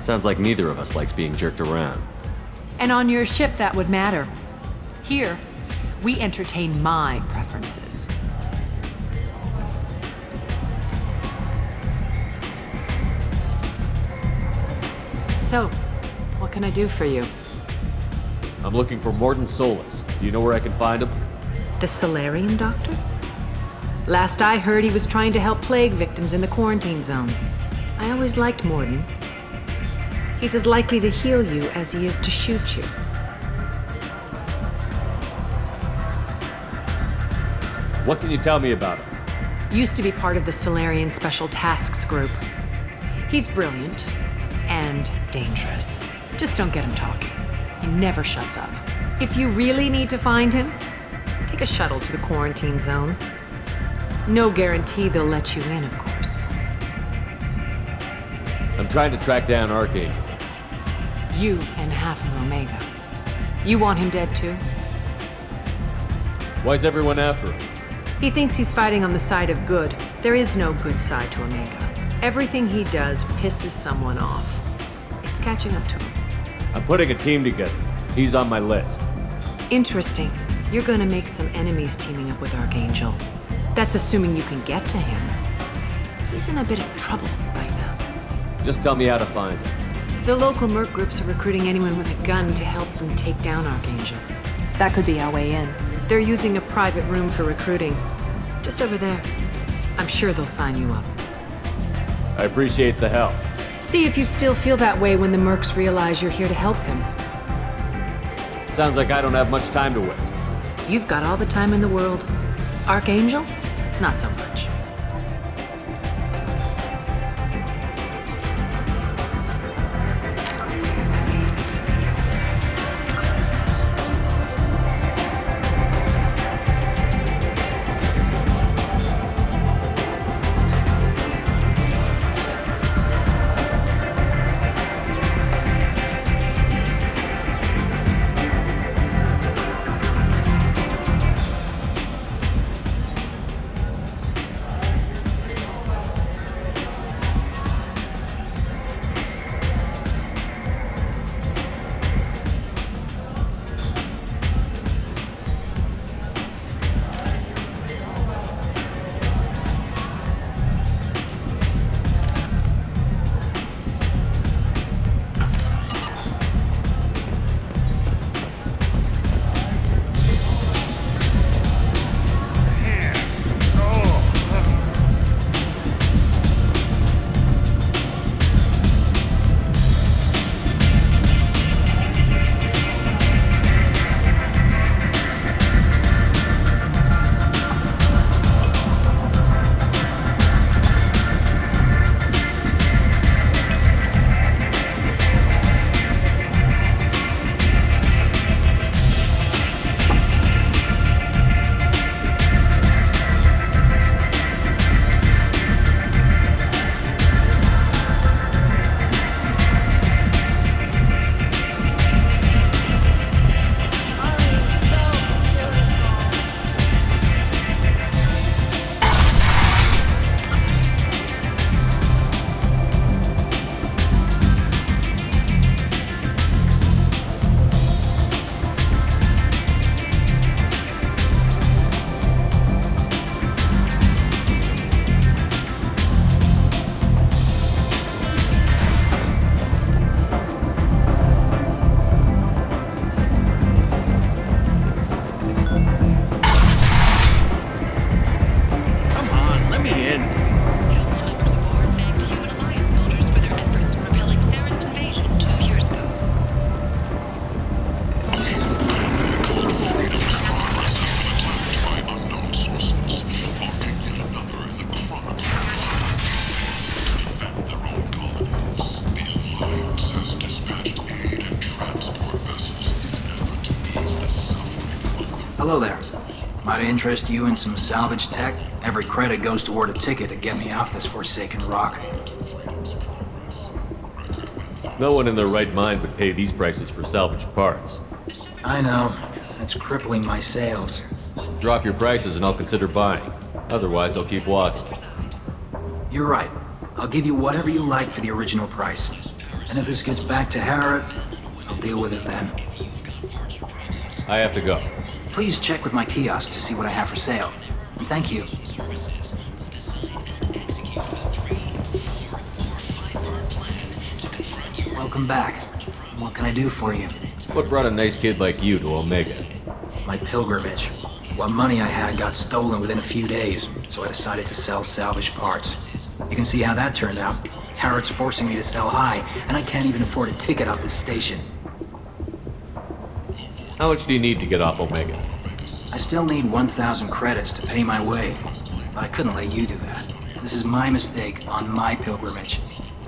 Sounds like neither of us likes being jerked around. And on your ship, that would matter. Here, we entertain my preferences. So, what can I do for you? I'm looking for Mordin Solus. Do you know where I can find him? The Solarian doctor? Last I heard, he was trying to help plague victims in the quarantine zone. I always liked Mordin. He's as likely to heal you as he is to shoot you. What can you tell me about him? Used to be part of the Solarian Special Tasks Group. He's brilliant and dangerous. Just don't get him talking. He never shuts up. If you really need to find him, take a shuttle to the quarantine zone. No guarantee they'll let you in, of course. I'm trying to track down Archangel. You and half of Omega. You want him dead too? Why's everyone after him? He thinks he's fighting on the side of good. There is no good side to Omega. Everything he does pisses someone off. It's catching up to him. I'm putting a team together. He's on my list. Interesting. You're gonna make some enemies teaming up with Archangel. That's assuming you can get to him. He's in a bit of trouble right now. Just tell me how to find him. The local merc groups are recruiting anyone with a gun to help them take down Archangel. That could be our way in. They're using a private room for recruiting. Just over there. I'm sure they'll sign you up. I appreciate the help. See if you still feel that way when the mercs realize you're here to help him. Sounds like I don't have much time to waste. You've got all the time in the world. Archangel? Not so much. Hello there. Might I interest you in some salvage tech? Every credit goes toward a ticket to get me off this forsaken rock. No one in their right mind would pay these prices for salvage parts. I know. It's crippling my sales. Drop your prices and I'll consider buying. Otherwise, I'll keep walking. You're right. I'll give you whatever you like for the original price. And if this gets back to Harrod, I'll deal with it then. I have to go. Please check with my kiosk to see what I have for sale. And thank you. Welcome back. What can I do for you? What brought a nice kid like you to Omega? My pilgrimage. What money I had got stolen within a few days, so I decided to sell salvage parts. You can see how that turned out. Harrod's forcing me to sell high, and I can't even afford a ticket off this station. How much do you need to get off Omega? I still need 1,000 credits to pay my way, but I couldn't let you do that. This is my mistake on my pilgrimage.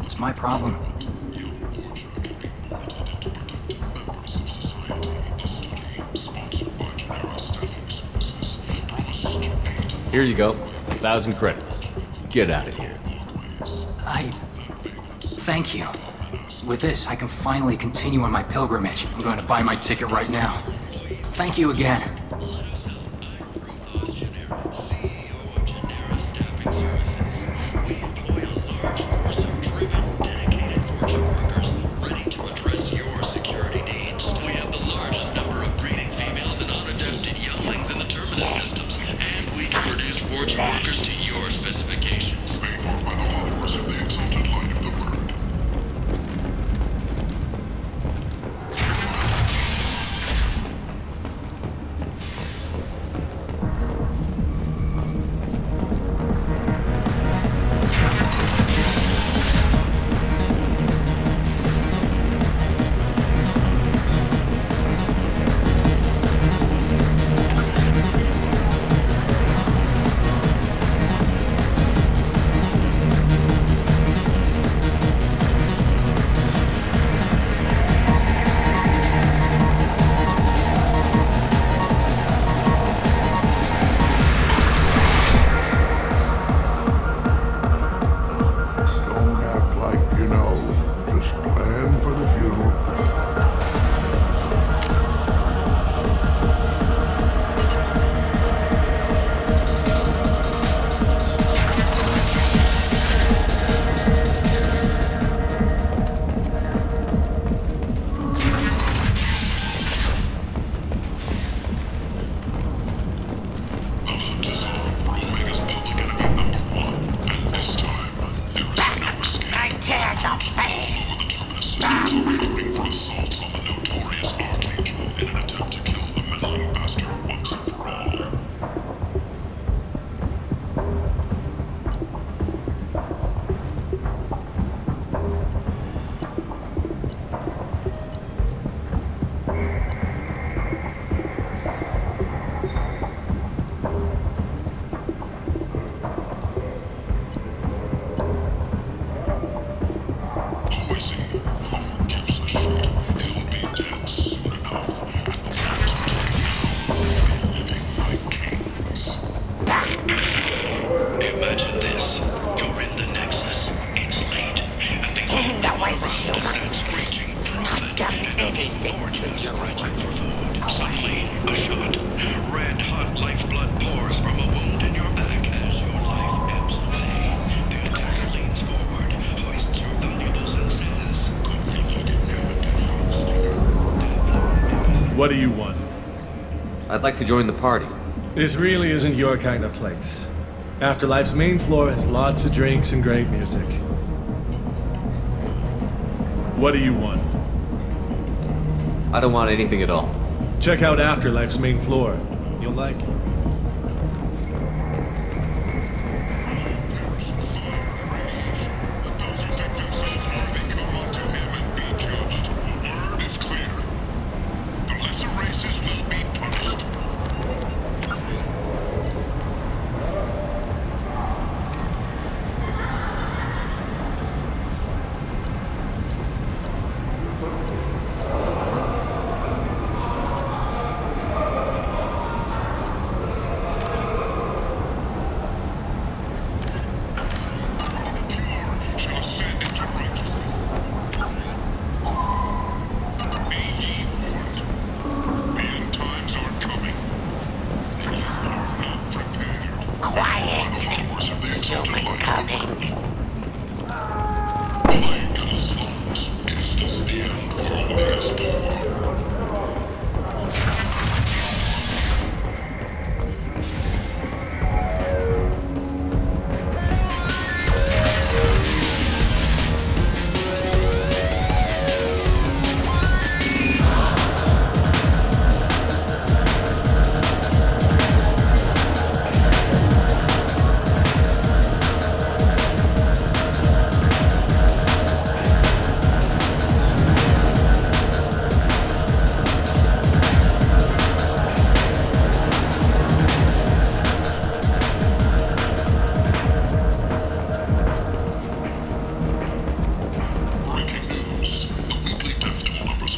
It's my problem. Here you go. 1,000 credits. Get out of here. Thank you. With this, I can finally continue on my pilgrimage. I'm going to buy my ticket right now. Thank you again. Workers to your specifications. Paid for by the followers of the exalted light of the word. What do you want? I'd like to join the party. This really isn't your kind of place. Afterlife's main floor has lots of drinks and great music. What do you want? I don't want anything at all. Check out Afterlife's main floor. You'll like it.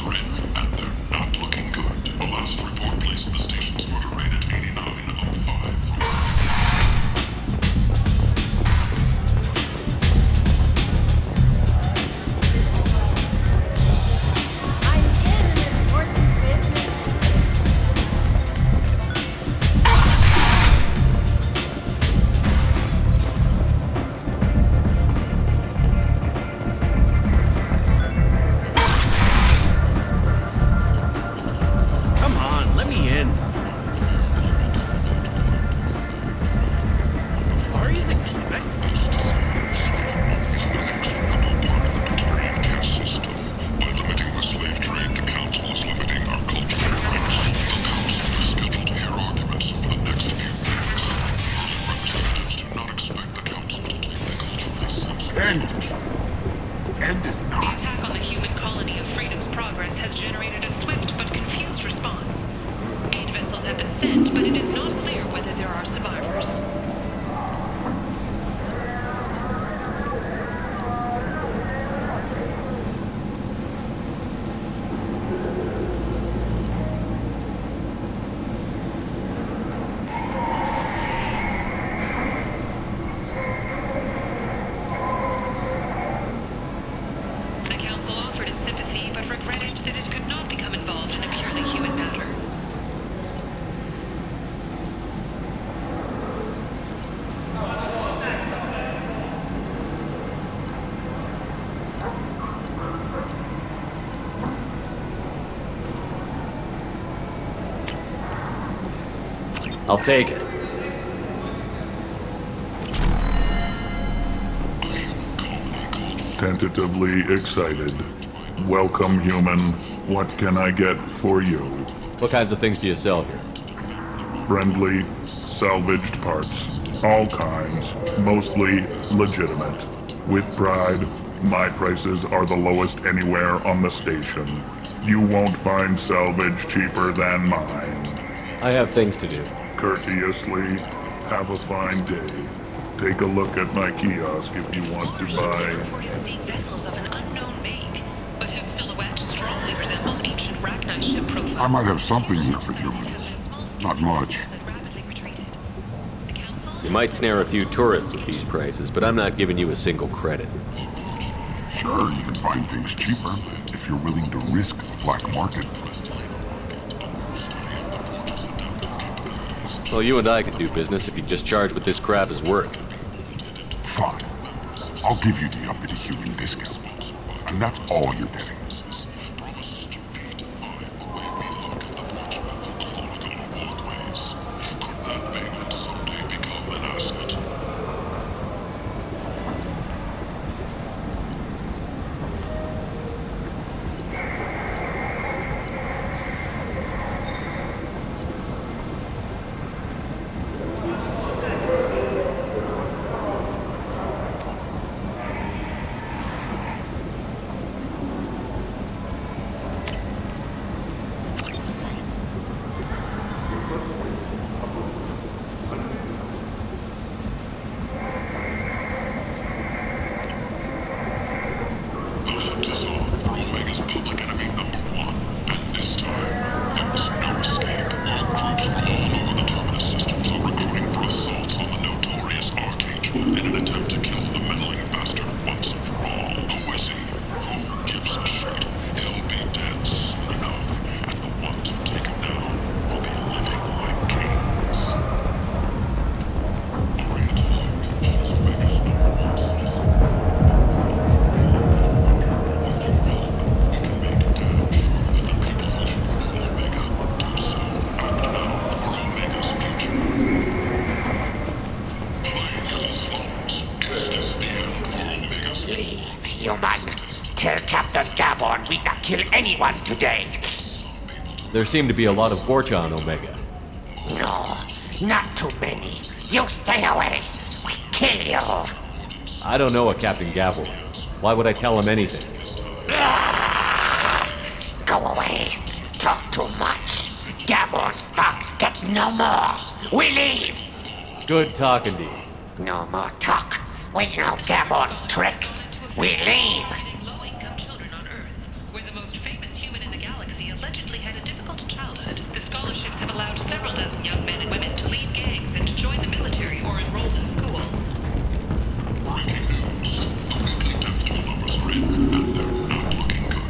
are in, and they're not looking good. The last report placed the station's murder rate at 89 of 5. Come on, let me in. Ari's expecting. By limiting the slave trade, the Council is limiting our cultural rights. The Council is scheduled to hear arguments over the next few weeks. Representatives do not expect the Council to take the culturally End is not. The attack on the human colony of Freedom's Progress has generated a swift but confused response. Aid vessels have been sent, but it is not clear whether there are survivors. The Council offered its sympathy, but regretted that it could not become involved in a purely human matter. I'll take it. Tentatively excited. Welcome, human. What can I get for you? What kinds of things do you sell here? Friendly, salvaged parts. All kinds. Mostly legitimate. With pride, my prices are the lowest anywhere on the station. You won't find salvage cheaper than mine. I have things to do. Courteously, have a fine day. Take a look at my kiosk if you want to buy. Reported seeing vessels of an unknown make, but whose silhouette strongly resembles ancient Rachni ship profiles. I might have something here for you. Not much. You might snare a few tourists with these prices, but I'm not giving you a single credit. Sure, you can find things cheaper if you're willing to risk the black market. Well, you and I can do business if you just charge what this crap is worth. Fine. I'll give you the uppity human discount. And that's all you're getting. Kill anyone today. There seem to be a lot of Gorcha on Omega. No, not too many. You stay away. We kill you. I don't know a Captain Gavel. Why would I tell him anything? Go away. Talk too much. Gavorn's thugs get no more. We leave. Good talking to you. No more talk. We know Gavorn's tricks. We leave. Low-income children on Earth, where the most famous human in the allegedly had a difficult childhood, the scholarships have allowed several dozen young men and women to leave gangs and to join the military or enroll in school. Breaking news. The weekly death toll numbers are in, and they're not looking good.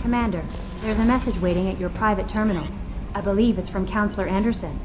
Commander, there's a message waiting at your private terminal. I believe it's from Counselor Anderson.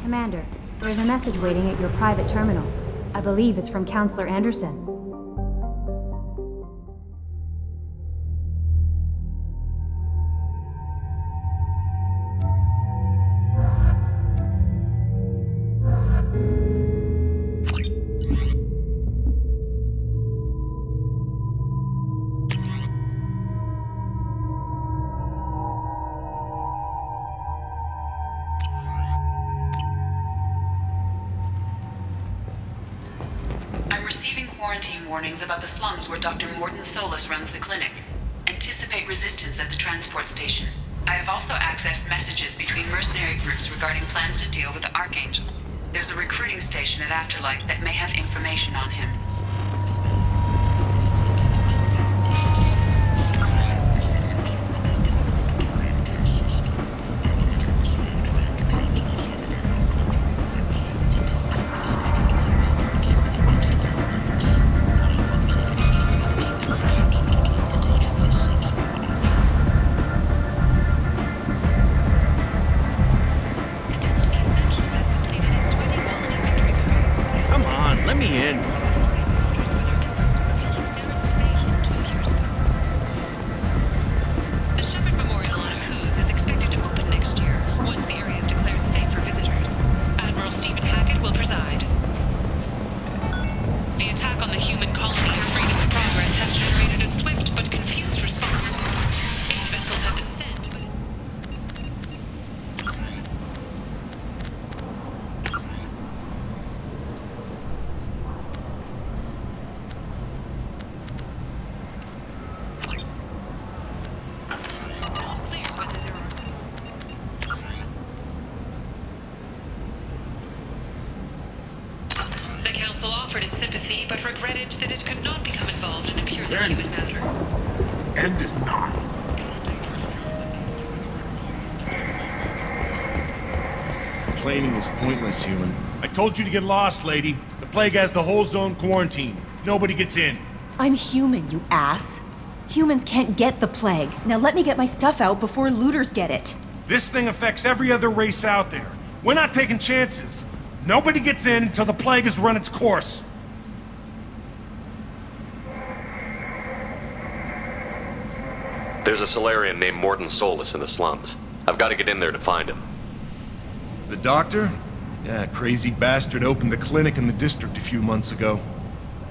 Commander, there's a message waiting at your private terminal. I believe it's from Counselor Anderson. Quarantine warnings about the slums where Dr. Morden Solus runs the clinic. Anticipate resistance at the transport station. I have also accessed messages between mercenary groups regarding plans to deal with the Archangel. There's a recruiting station at Afterlight that may have information on him. Let me in. The Shepherd Memorial on Akuz is expected to open next year, once the area is declared safe for visitors. Admiral Stephen Hackett will preside. The attack on the human colony of Freedom's Progress has generated a swift but confused response. 8 vessels have been sent, but... The Council offered its sympathy, but regretted that it could not become involved in a purely human matter. End is not. Complaining is pointless, human. I told you to get lost, lady. The plague has the whole zone quarantined. Nobody gets in. I'm human, you ass. Humans can't get the plague. Now let me get my stuff out before looters get it. This thing affects every other race out there. We're not taking chances. Nobody gets in until the plague has run its course. There's a Solarian named Morden Solus in the slums. I've got to get in there to find him. The doctor? Yeah, crazy bastard opened a clinic in the district a few months ago.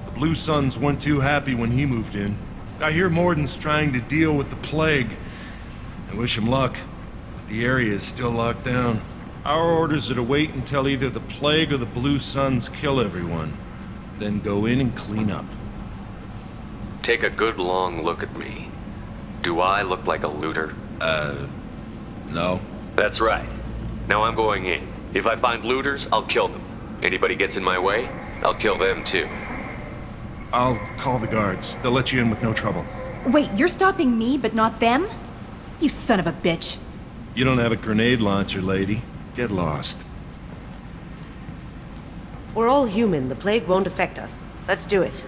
The Blue Suns weren't too happy when he moved in. I hear Morden's trying to deal with the plague. I wish him luck, but the area is still locked down. Our orders are to wait until either the plague or the Blue Suns kill everyone, then go in and clean up. Take a good long look at me. Do I look like a looter? No. That's right. Now I'm going in. If I find looters, I'll kill them. Anybody gets in my way, I'll kill them too. I'll call the guards. They'll let you in with no trouble. Wait, you're stopping me, but not them? You son of a bitch. You don't have a grenade launcher, lady. Get lost. We're all human. The plague won't affect us. Let's do it.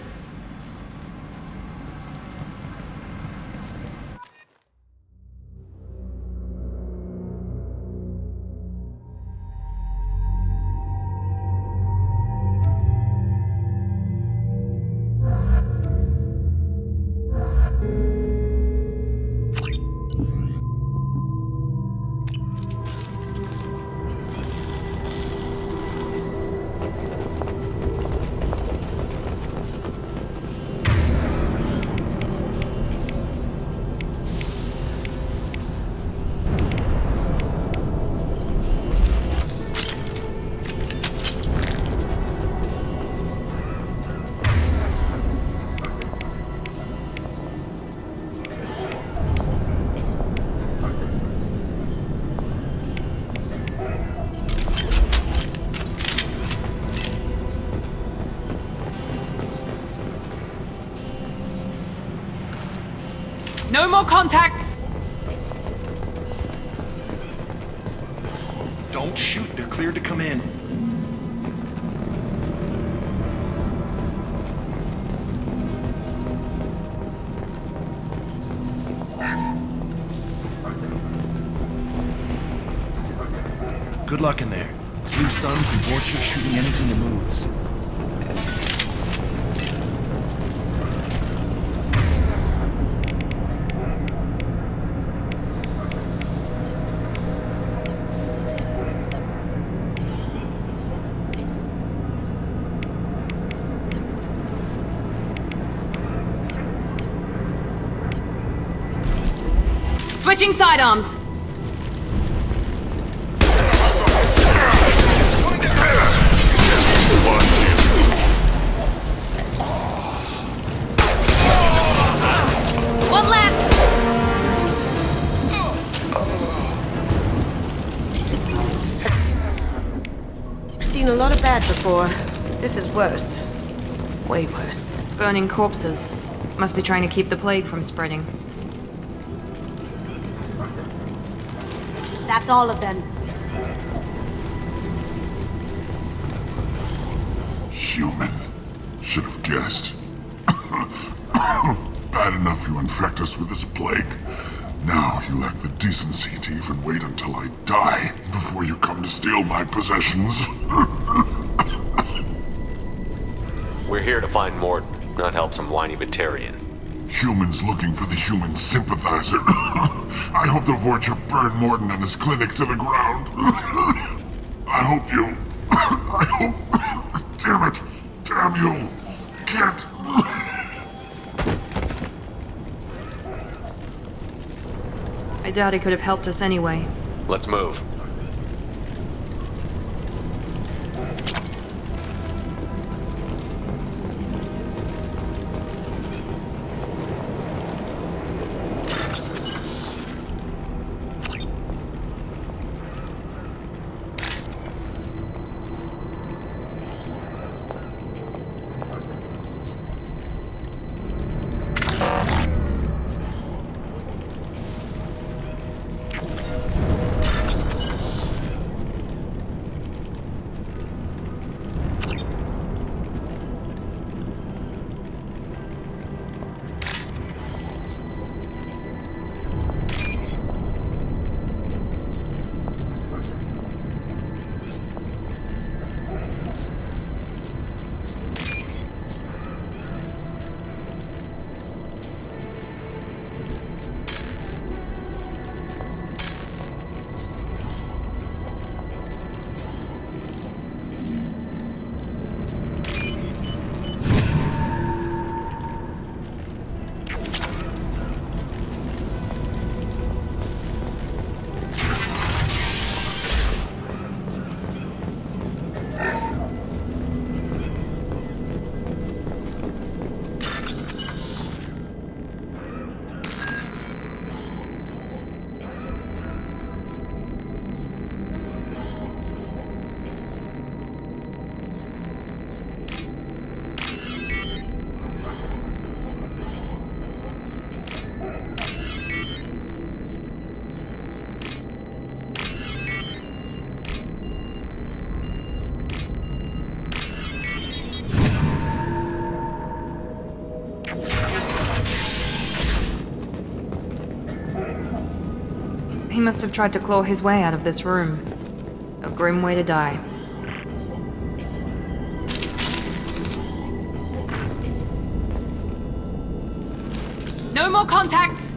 No more contacts! Don't shoot. They're cleared to come in. Good luck in there. Blue Suns and Vorcha shooting anything that moves. Switching sidearms. One left. I've seen a lot of bad before. This is worse. Way worse. Burning corpses. Must be trying to keep the plague from spreading. That's all of them. Human. Should have guessed. Bad enough you infect us with this plague. Now you lack the decency to even wait until I die before you come to steal my possessions. We're here to find Morden, not help some whiny Batarian. Humans looking for the human sympathizer. I hope the Vorcha burn Morden and his clinic to the ground. I hope you... I hope... Damn it! Damn you! Can't... I doubt he could have helped us anyway. Let's move. He must have tried to claw his way out of this room. A grim way to die. No more contacts!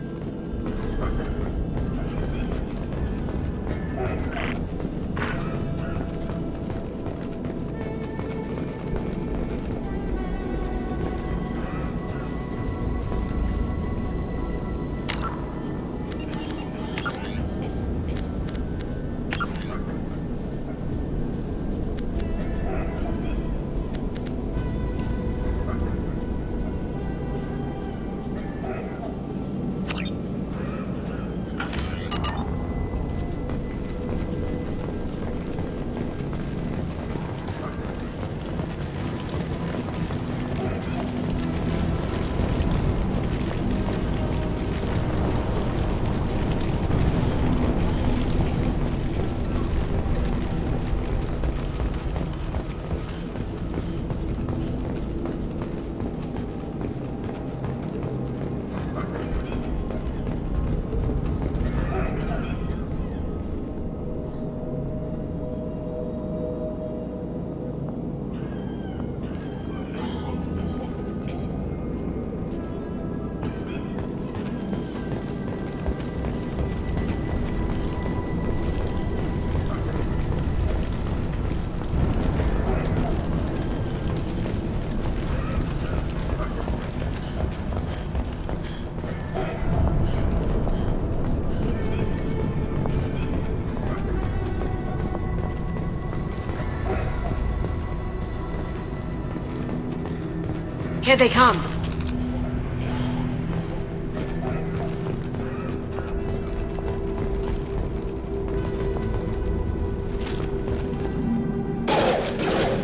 Here they come.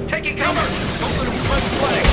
Taking cover! Don't let him spread the flag!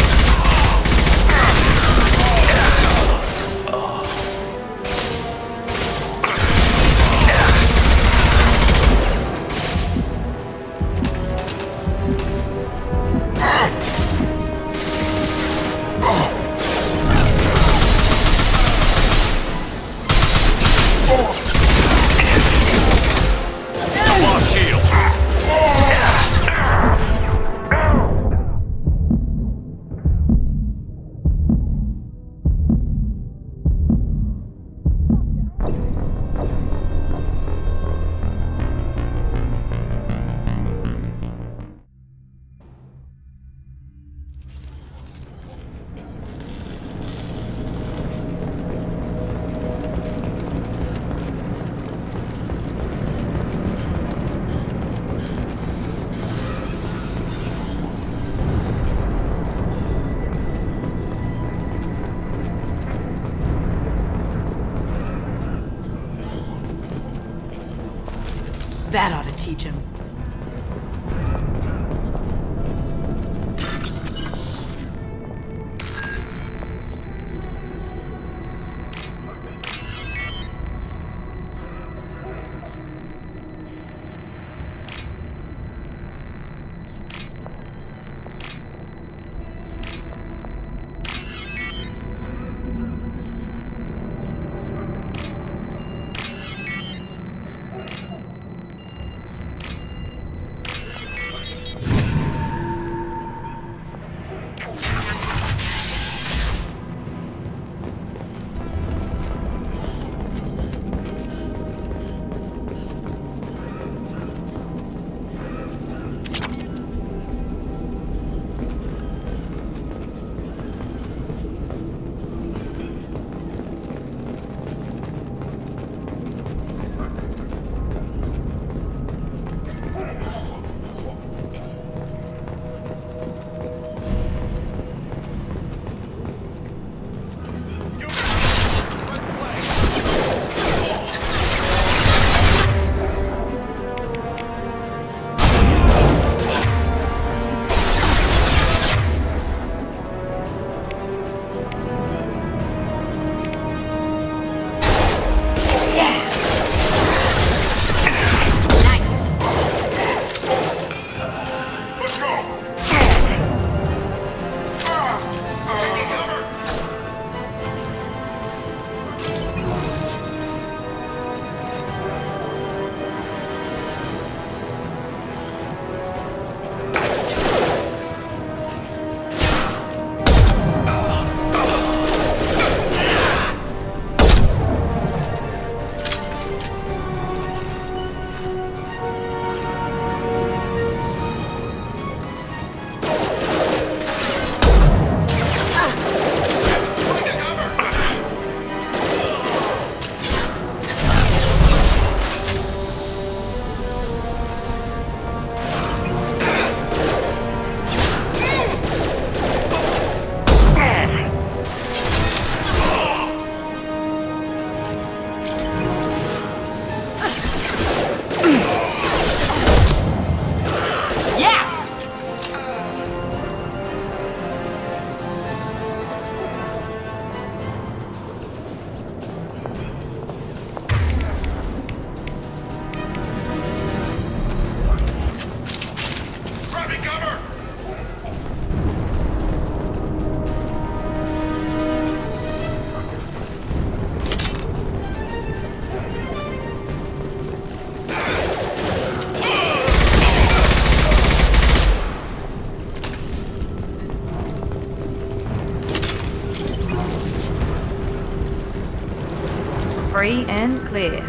That ought to teach him. Free and clear.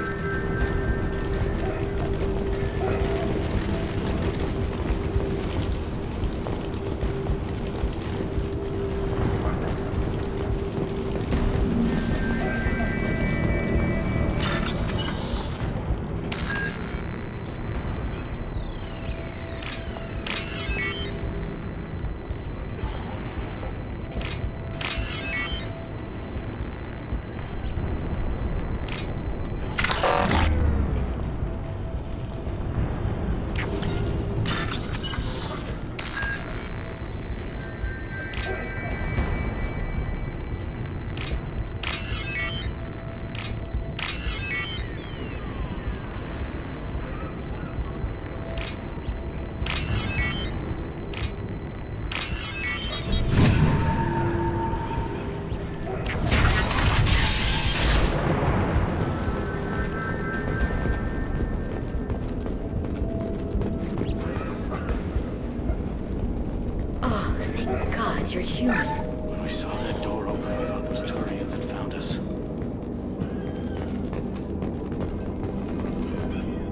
You're human. When we saw that door open, we thought those Turians had found us.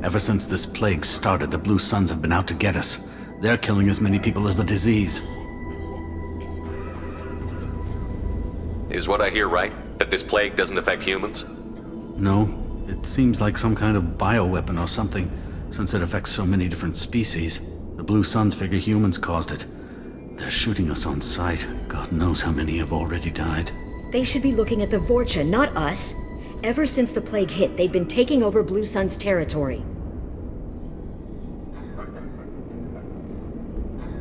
Ever since this plague started, the Blue Suns have been out to get us. They're killing as many people as the disease. Is what I hear right? That this plague doesn't affect humans? No, it seems like some kind of bioweapon or something, since it affects so many different species. The Blue Suns figure humans caused it. They're shooting us on sight. God knows how many have already died. They should be looking at the Vorcha, not us. Ever since the plague hit, they've been taking over Blue Sun's territory.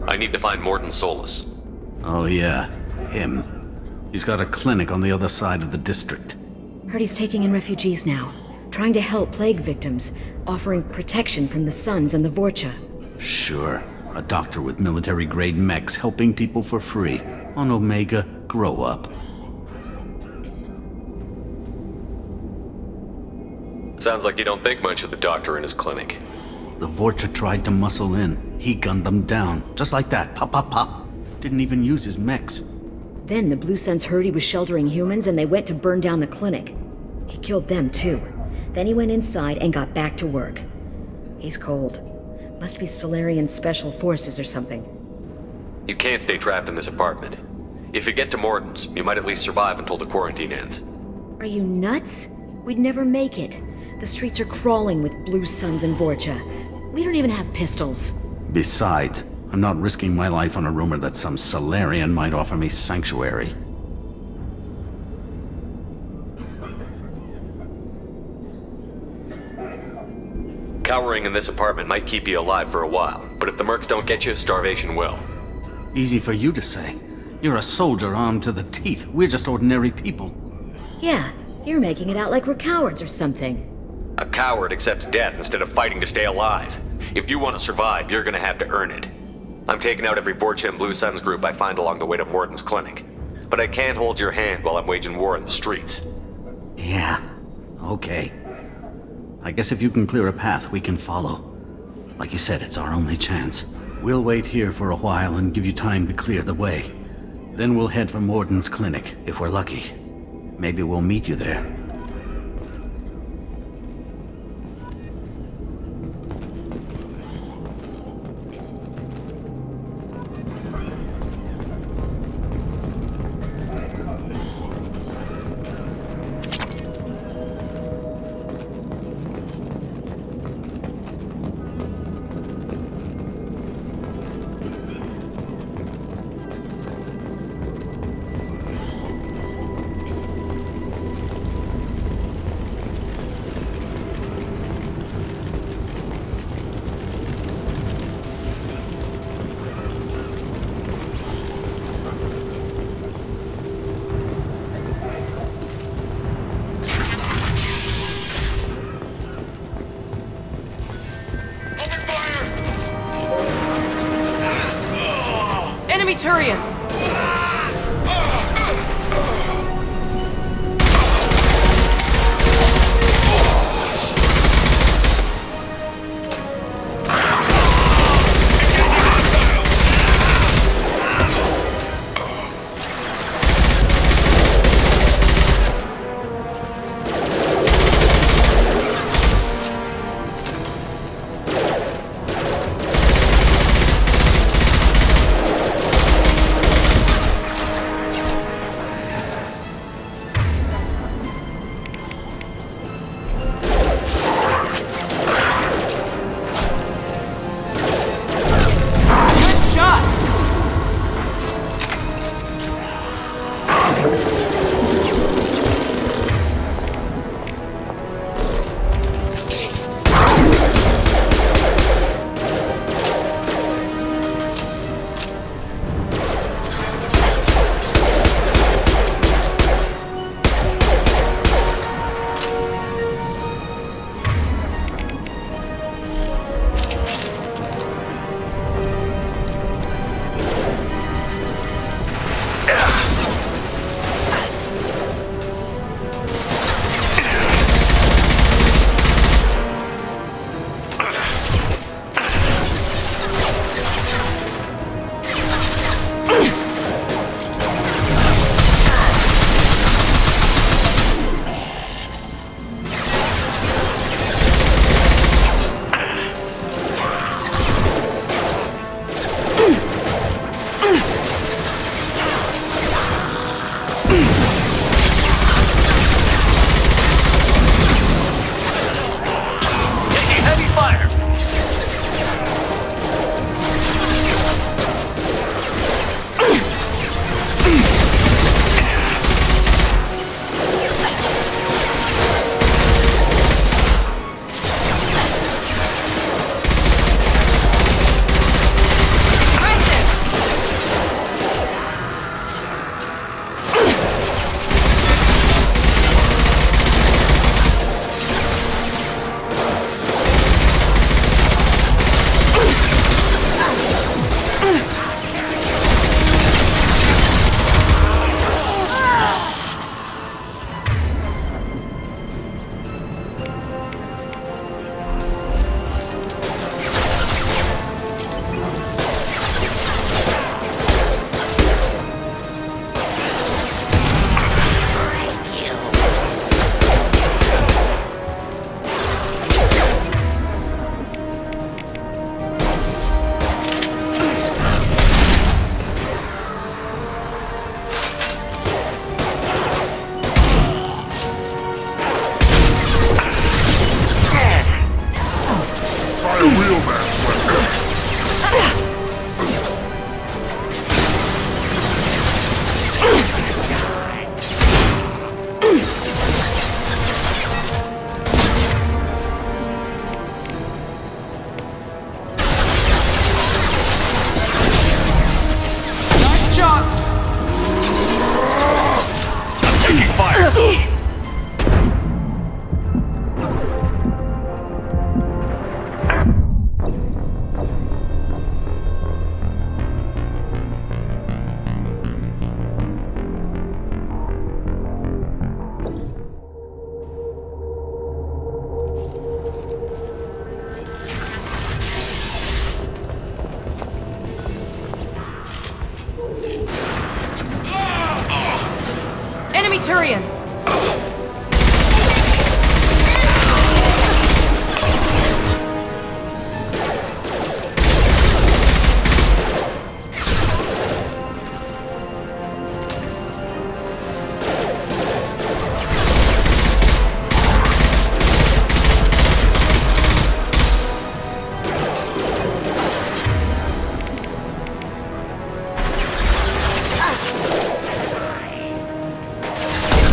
I need to find Morton Solus. Oh yeah, him. He's got a clinic on the other side of the district. Heard he's taking in refugees now, trying to help plague victims, offering protection from the Suns and the Vorcha. Sure. A doctor with military-grade mechs helping people for free. On Omega, grow up. Sounds like you don't think much of the doctor in his clinic. The Vorcha tried to muscle in. He gunned them down. Just like that. Pop, pop, pop. Didn't even use his mechs. Then the Blue Suns heard he was sheltering humans and they went to burn down the clinic. He killed them too. Then he went inside and got back to work. He's cold. Must be Solarian Special Forces or something. You can't stay trapped in this apartment. If you get to Morton's, you might at least survive until the quarantine ends. Are you nuts? We'd never make it. The streets are crawling with Blue Suns and Vorcha. We don't even have pistols. Besides, I'm not risking my life on a rumor that some Solarian might offer me sanctuary. Cowering in this apartment might keep you alive for a while, but if the mercs don't get you, starvation will. Easy for you to say. You're a soldier armed to the teeth. We're just ordinary people. Yeah, you're making it out like we're cowards or something. A coward accepts death instead of fighting to stay alive. If you want to survive, you're gonna have to earn it. I'm taking out every Vorcha and Blue Suns group I find along the way to Morton's clinic. But I can't hold your hand while I'm waging war in the streets. Yeah, okay. I guess if you can clear a path, we can follow. Like you said, it's our only chance. We'll wait here for a while and give you time to clear the way. Then we'll head for Morton's clinic, if we're lucky. Maybe we'll meet you there. Enemy Turian! Turian!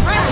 Friendly!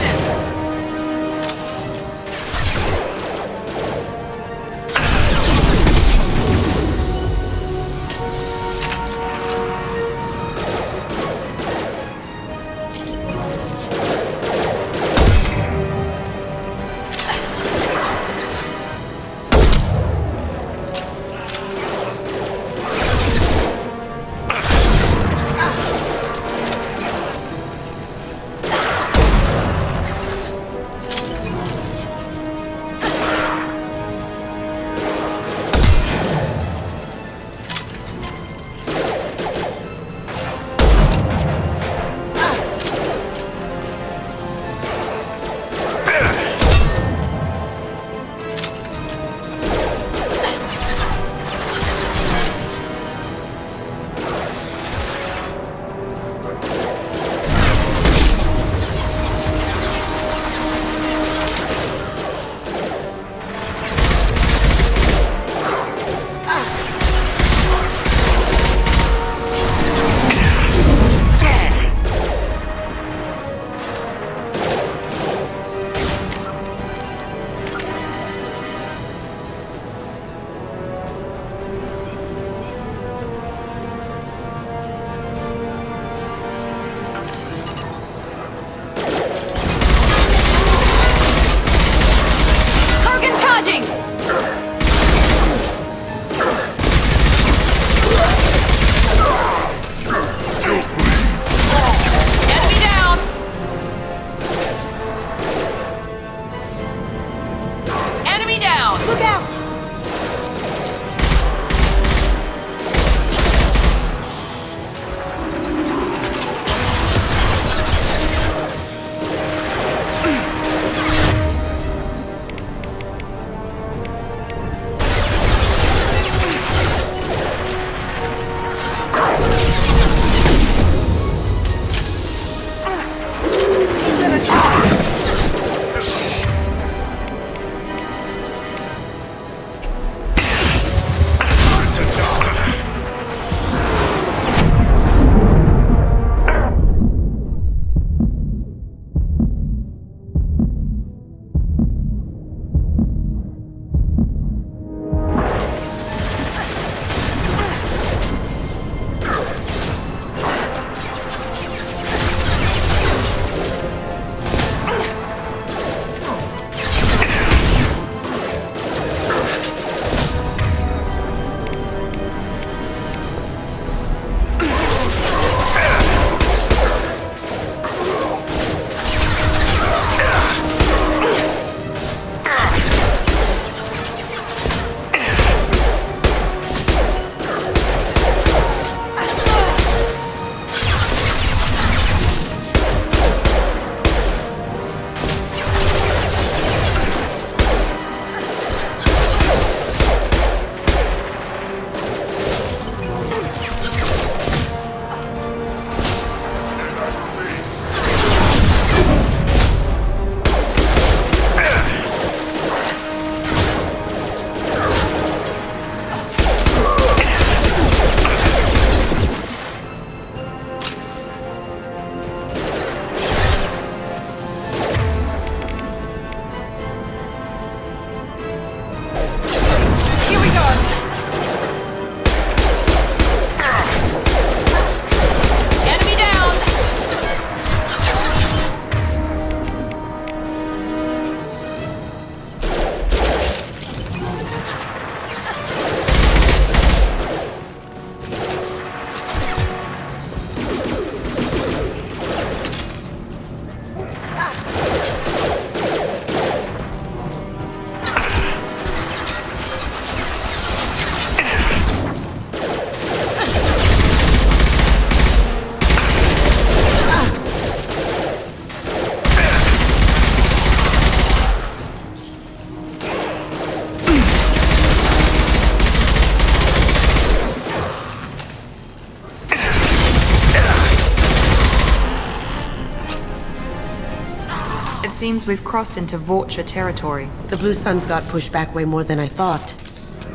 Seems we've crossed into Vorcha territory. The Blue Suns got pushed back way more than I thought.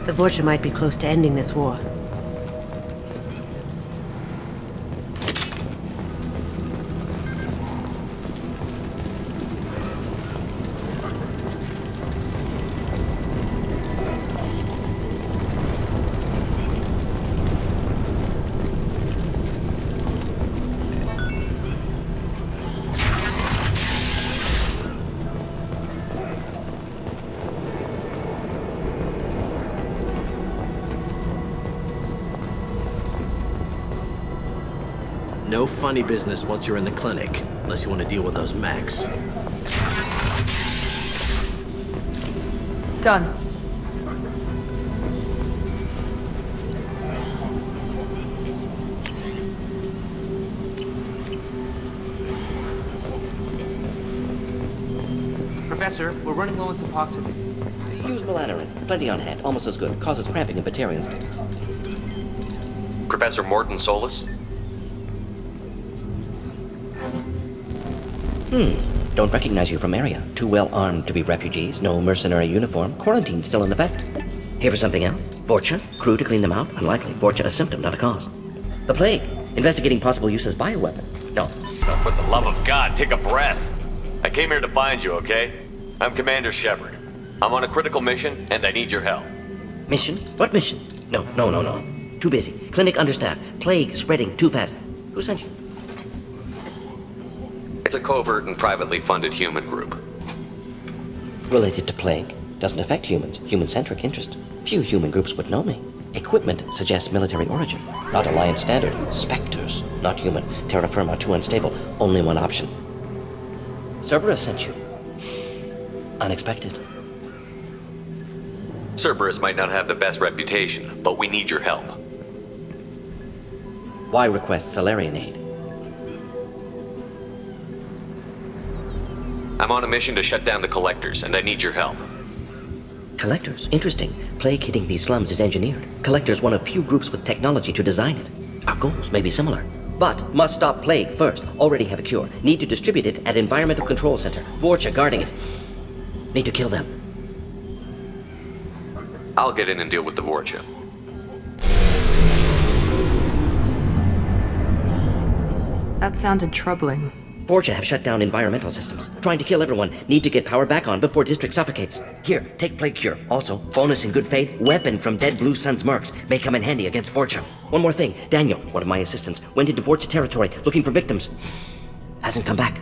The Vorcha might be close to ending this war. No funny business once you're in the clinic, unless you want to deal with those mechs. Done. Professor, we're running low on Suboxone. Use Melanorin. Plenty on hand. Almost as good. Causes cramping in Batarians. Professor Morton Solus? Don't recognize you from area. Too well armed to be refugees. No mercenary uniform. Quarantine still in effect. Here for something else? Vorcha? Crew to clean them out? Unlikely. Vorcha a symptom, not a cause. The plague. Investigating possible use as bioweapon. No. For the love of God, take a breath. I came here to find you, okay? I'm Commander Shepard. I'm on a critical mission, and I need your help. Mission? What mission? No. Too busy. Clinic understaffed. Plague spreading too fast. Who sent you? It's a covert and privately funded human group. Related to plague. Doesn't affect humans. Human-centric interest. Few human groups would know me. Equipment suggests military origin. Not Alliance standard. Spectres. Not human. Terra firma too unstable. Only one option. Cerberus sent you. Unexpected. Cerberus might not have the best reputation, but we need your help. Why request Salarian aid? I'm on a mission to shut down the Collectors, and I need your help. Collectors? Interesting. Plague hitting these slums is engineered. Collectors one of few groups with technology to design it. Our goals may be similar. But must stop plague first. Already have a cure. Need to distribute it at Environmental Control Center. Vorcha guarding it. Need to kill them. I'll get in and deal with the Vorcha. That sounded troubling. Vorcha have shut down environmental systems. Trying to kill everyone. Need to get power back on before district suffocates. Here, take plague cure. Also, bonus in good faith, weapon from dead Blue Sun's mercs. May come in handy against Vorcha. One more thing. Daniel, one of my assistants, went into Vorcha territory looking for victims. Hasn't come back.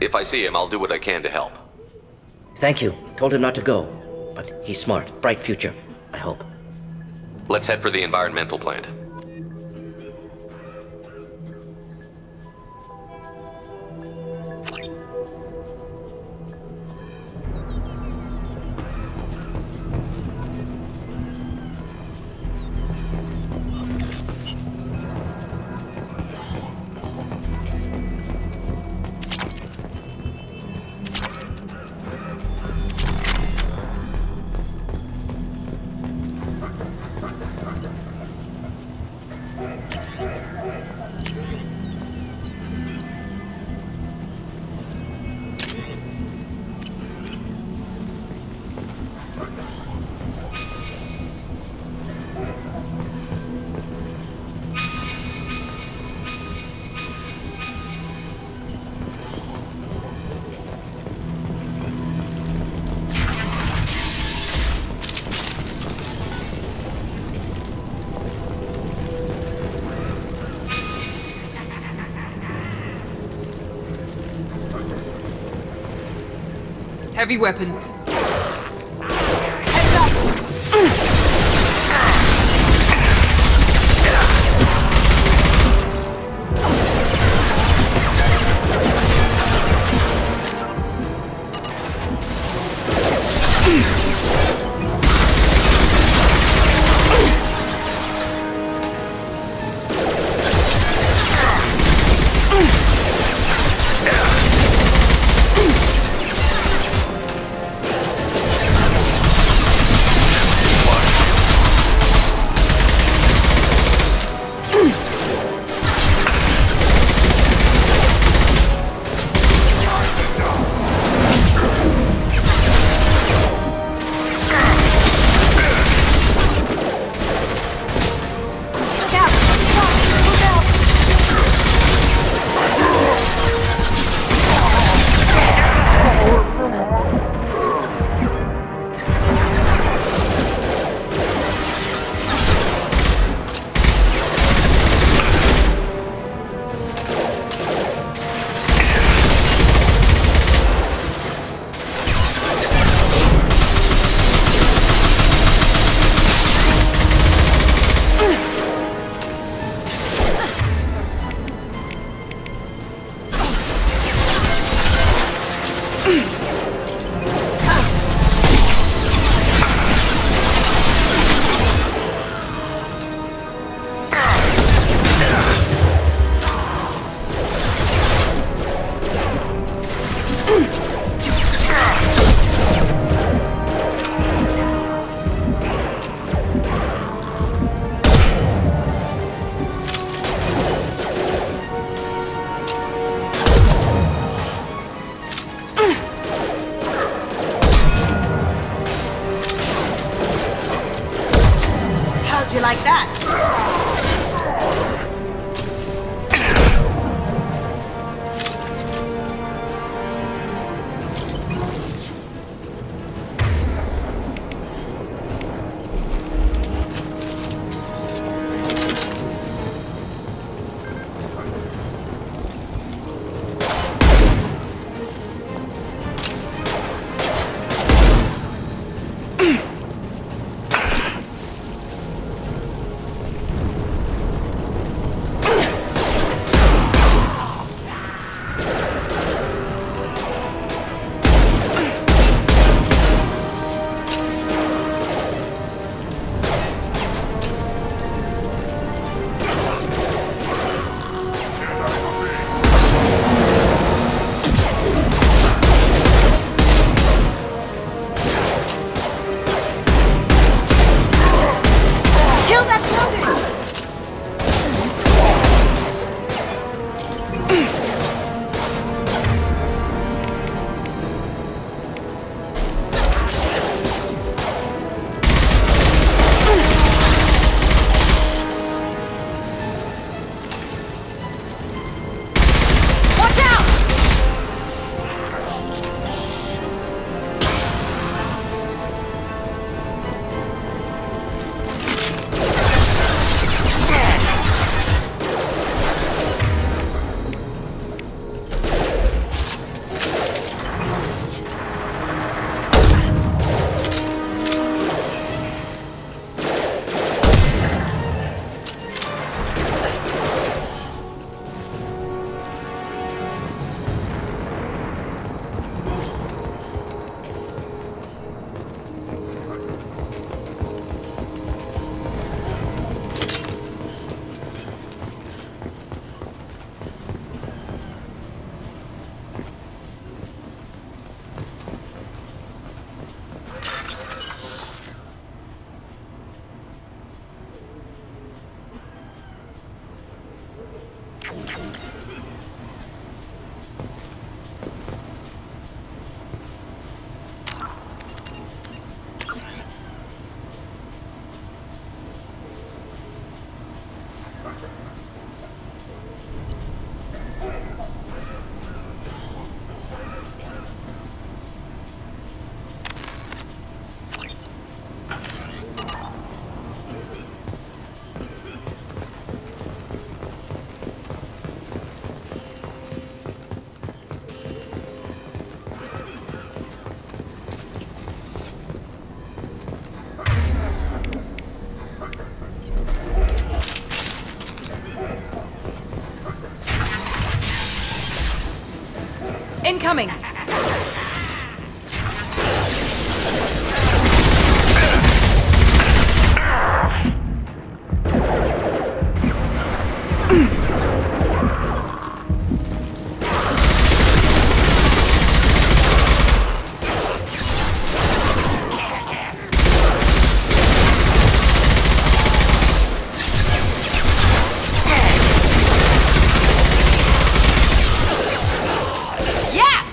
If I see him, I'll do what I can to help. Thank you. Told him not to go. But he's smart. Bright future. I hope. Let's head for the environmental plant. Heavy weapons. Incoming! Yes!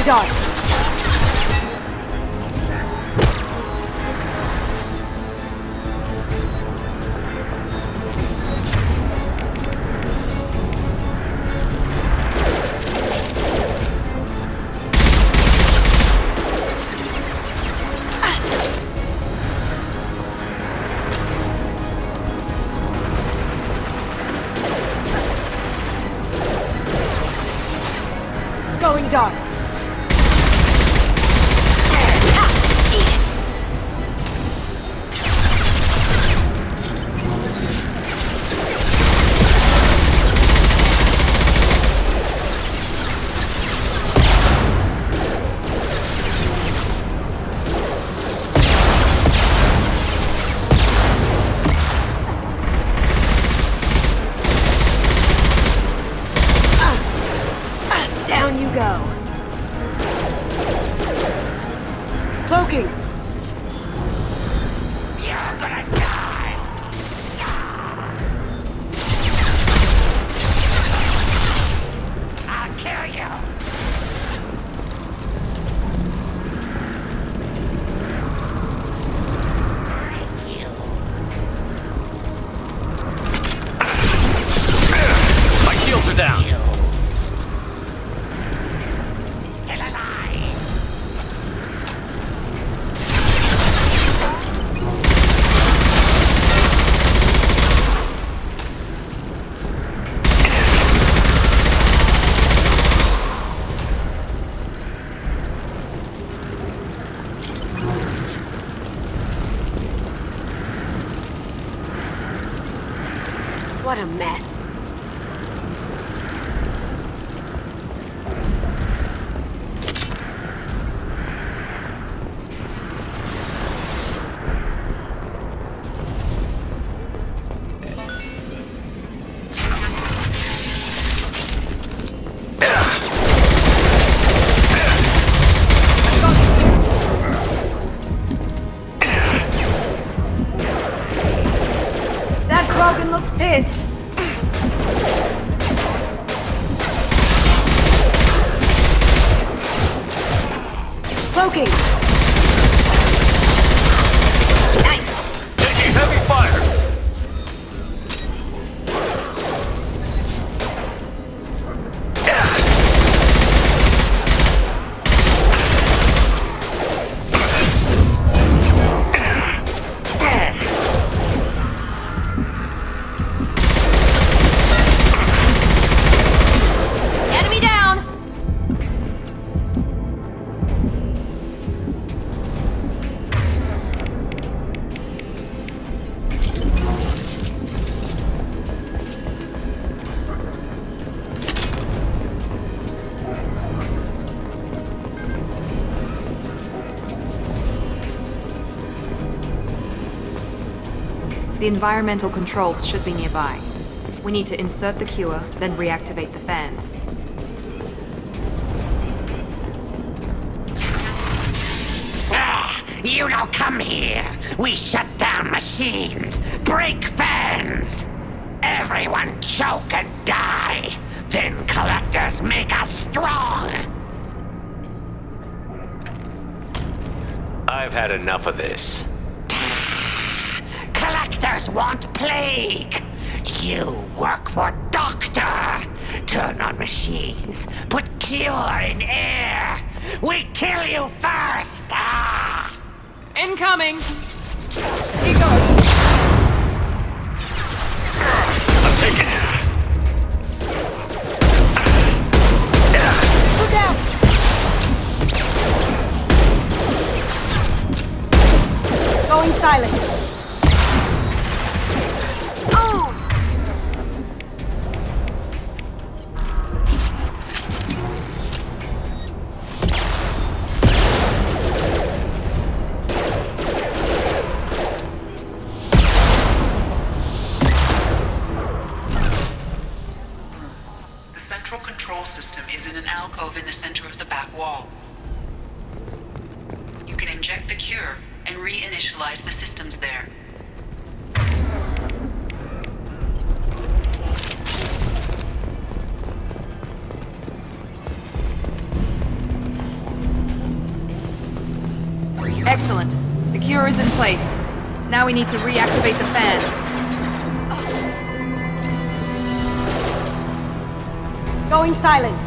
Going dark. Going dark. Down you go. Cloaking. You're gonna die. I'll kill you. My shields are down. Still alive. What a mess. That Krogan looks pissed. Cloaking. Taking heavy fire. Enemy down! The environmental controls should be nearby. We need to insert the cure, then reactivate the fans. You don't come here. We shut down machines, break fans. Everyone choke and die. Then collectors make us strong. I've had enough of this. Collectors want plague. You work for Doctor. Turn on machines. Put cure in air. We kill you first. Ah! Incoming! He goes. I'm taking it. Look out! Going silent. Oh! The central control system is in an alcove in the center of the back wall. You can inject the cure and reinitialize the systems there. power is in place. Now we need to reactivate the fans. Going silent.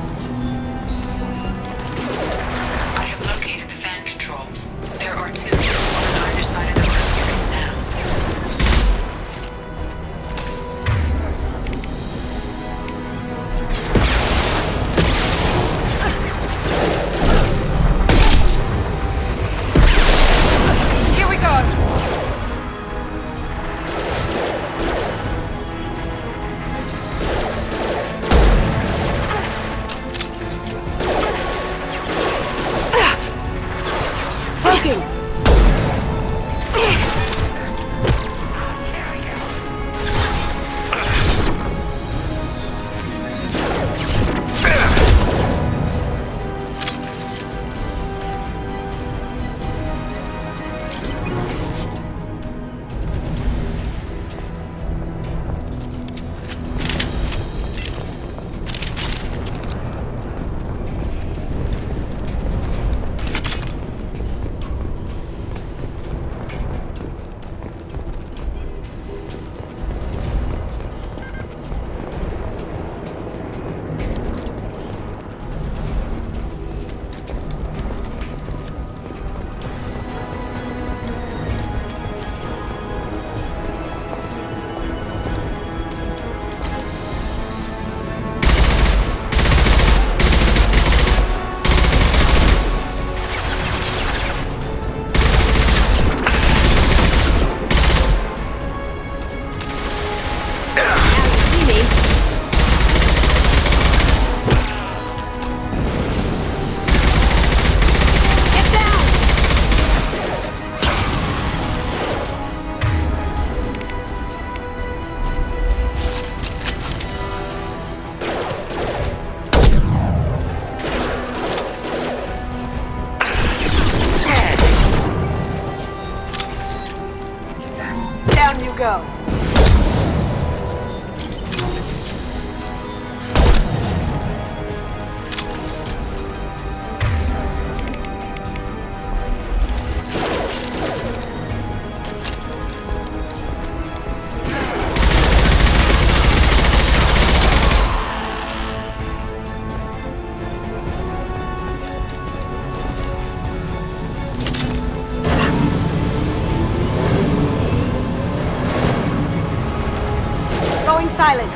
I have located the fan controls. There are two on either side of the room now. Here we go. Smoking. Down you go. Going silent.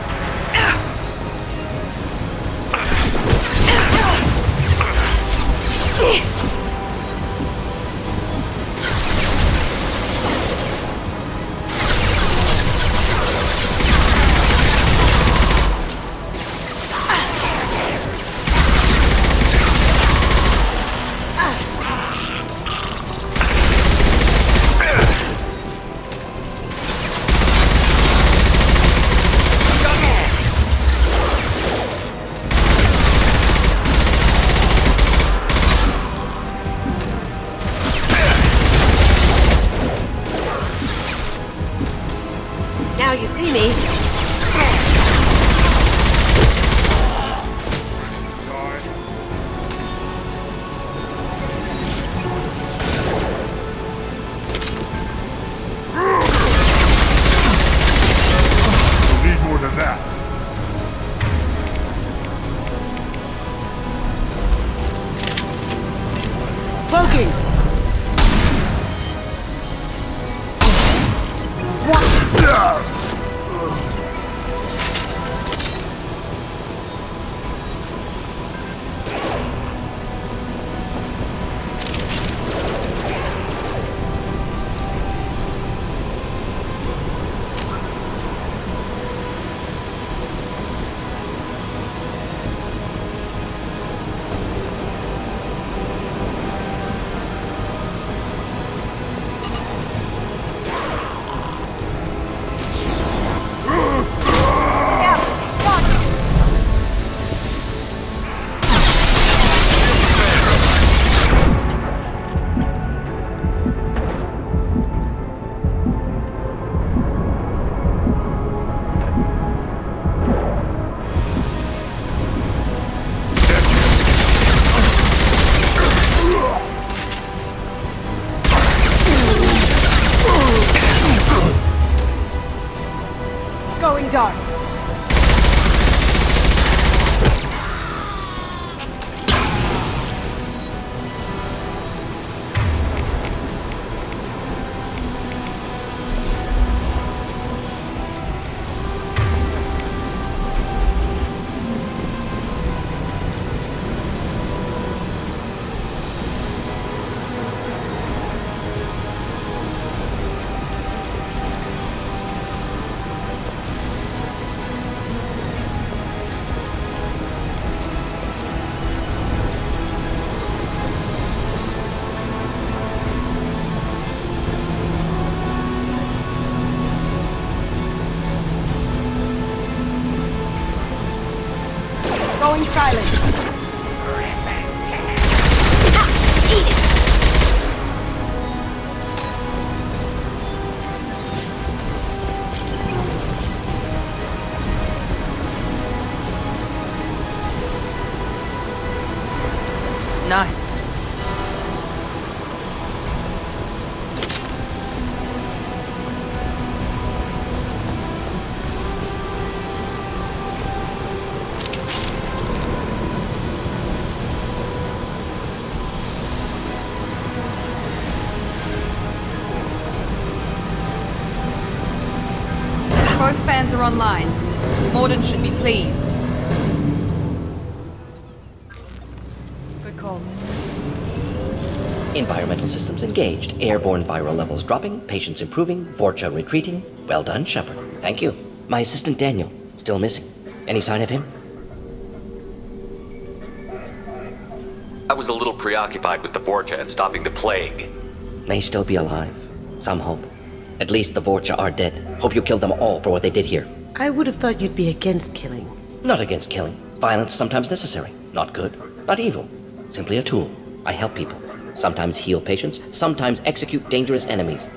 Now you see me. We'll need more than that. Cloaking. start. Going silent. Nice. Both fans are online. Morden should be pleased. Good call. Environmental systems engaged. Airborne viral levels dropping. Patients improving. Vorcha retreating. Well done, Shepard. Thank you. My assistant Daniel. Still missing. Any sign of him? I was a little preoccupied with the Vorcha and stopping the plague. May still be alive. Some hope. At least the Vorcha are dead. Hope you killed them all for what they did here. I would have thought you'd be against killing. Not against killing. Violence sometimes necessary. Not good. Not evil. Simply a tool. I help people. Sometimes heal patients. Sometimes execute dangerous enemies.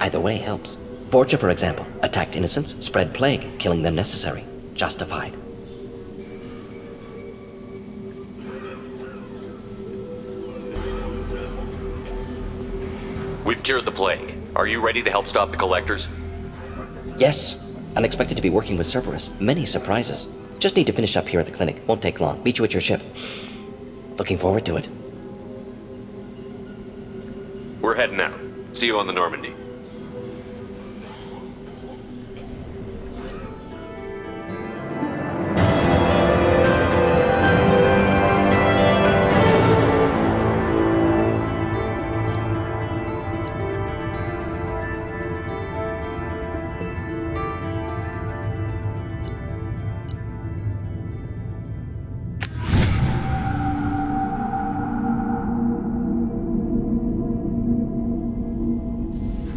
Either way helps. Vorcha, for example, attacked innocents, spread plague. Killing them necessary. Justified. We've cured the plague. Are you ready to help stop the collectors? Yes. Unexpected to be working with Cerberus. Many surprises. Just need to finish up here at the clinic. Won't take long. Meet you at your ship. Looking forward to it. We're heading out. See you on the Normandy.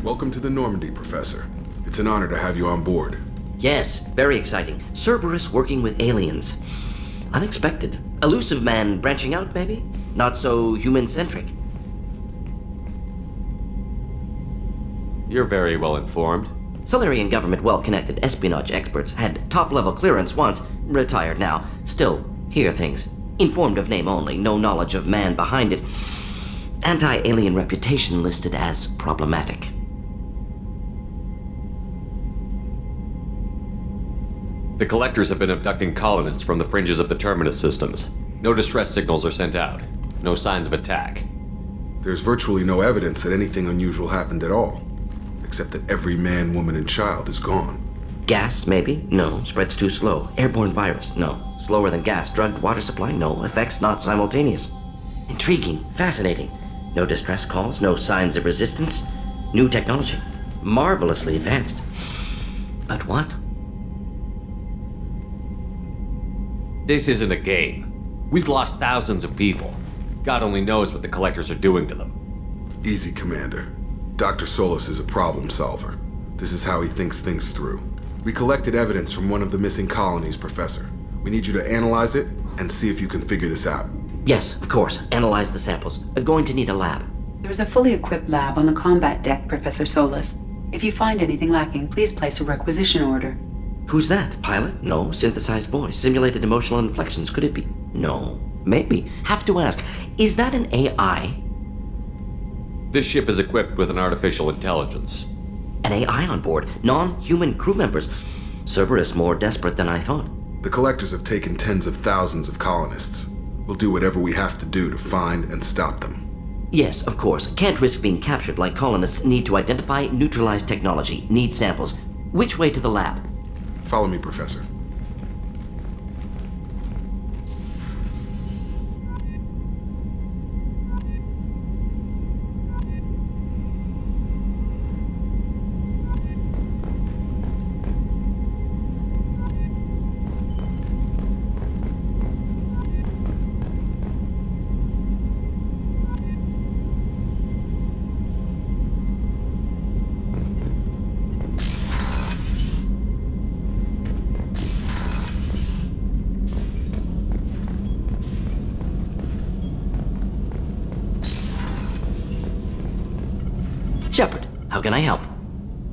Welcome to the Normandy, Professor. It's an honor to have you on board. Yes, very exciting. Cerberus working with aliens. Unexpected. Elusive man branching out, maybe? Not so human-centric. You're very well informed. Solarian government well-connected espionage experts had top-level clearance once, retired now. Still, hear things. Informed of name only, no knowledge of man behind it. Anti-alien reputation listed as problematic. The collectors have been abducting colonists from the fringes of the Terminus systems. No distress signals are sent out. No signs of attack. There's virtually no evidence that anything unusual happened at all. Except that every man, woman, and child is gone. Gas, maybe? No. Spreads too slow. Airborne virus? No. Slower than gas. Drugged water supply? No. Effects not simultaneous. Intriguing. Fascinating. No distress calls. No signs of resistance. New technology. Marvelously advanced. But what? This isn't a game. We've lost thousands of people. God only knows what the collectors are doing to them. Easy, Commander. Dr. Solis is a problem solver. This is how he thinks things through. We collected evidence from one of the missing colonies, Professor. We need you to analyze it and see if you can figure this out. Yes, of course. Analyze the samples. Going to need a lab. There's a fully equipped lab on the combat deck, Professor Solis. If you find anything lacking, please place a requisition order. Who's that? Pilot? No. Synthesized voice. Simulated emotional inflections. Could it be? No. Maybe. Have to ask. Is that an AI? This ship is equipped with an artificial intelligence. An AI on board? Non-human crew members? Cerberus more desperate than I thought. The Collectors have taken tens of thousands of colonists. We'll do whatever we have to do to find and stop them. Yes, of course. Can't risk being captured like colonists need to identify, neutralize technology, need samples. Which way to the lab? Follow me, Professor. Shepard, how can I help?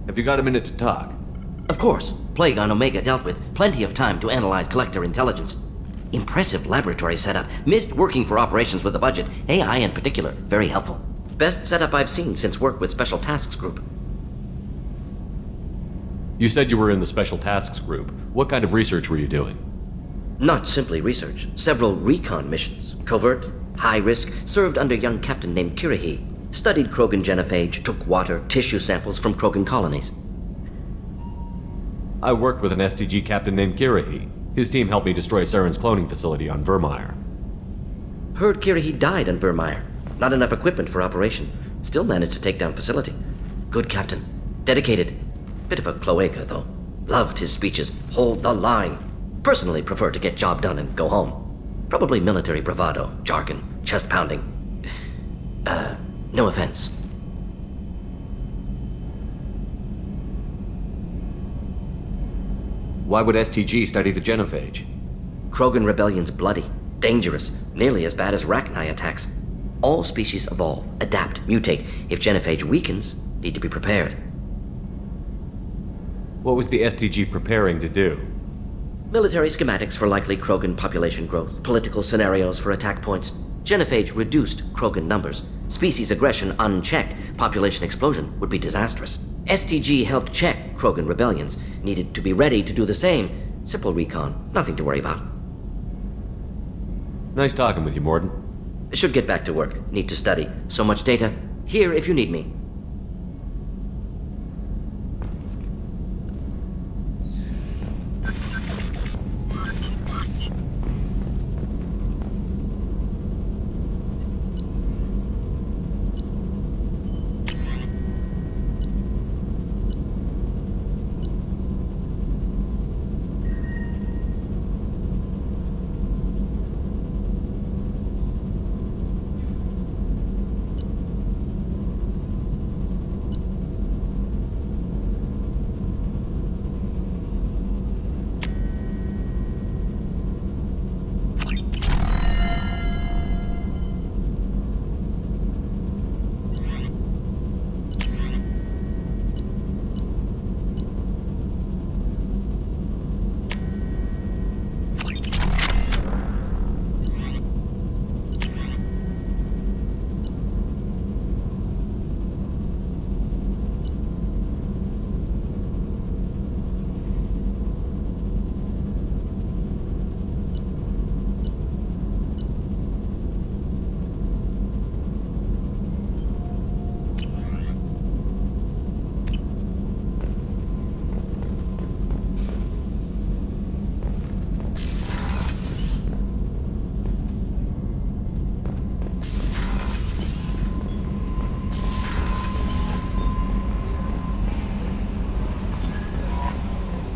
Have you got a minute to talk? Of course. Plague on Omega dealt with. Plenty of time to analyze Collector intelligence. Impressive laboratory setup. Missed working for operations with a budget. AI in particular. Very helpful. Best setup I've seen since work with Special Tasks Group. You said you were in the Special Tasks Group. What kind of research were you doing? Not simply research. Several recon missions. Covert, high risk, served under a young captain named Kirahi. Studied Krogan genophage, took water, tissue samples from Krogan colonies. I worked with an STG captain named Kirahi. His team helped me destroy Saren's cloning facility on Vermeer. Heard Kirahi died on Vermeer. Not enough equipment for operation. Still managed to take down facility. Good captain. Dedicated. Bit of a cloaca, though. Loved his speeches. Hold the line. Personally prefer to get job done and go home. Probably military bravado, jargon, chest pounding. No offense. Why would STG study the genophage? Krogan rebellion's bloody, dangerous, nearly as bad as Rachni attacks. All species evolve, adapt, mutate. If genophage weakens, need to be prepared. What was the STG preparing to do? Military schematics for likely Krogan population growth, political scenarios for attack points. Genophage reduced Krogan numbers. Species aggression unchecked, population explosion would be disastrous. STG helped check Krogan rebellions. Needed to be ready to do the same. Simple recon, nothing to worry about. Nice talking with you, Morden. Should get back to work. Need to study. So much data. Here if you need me.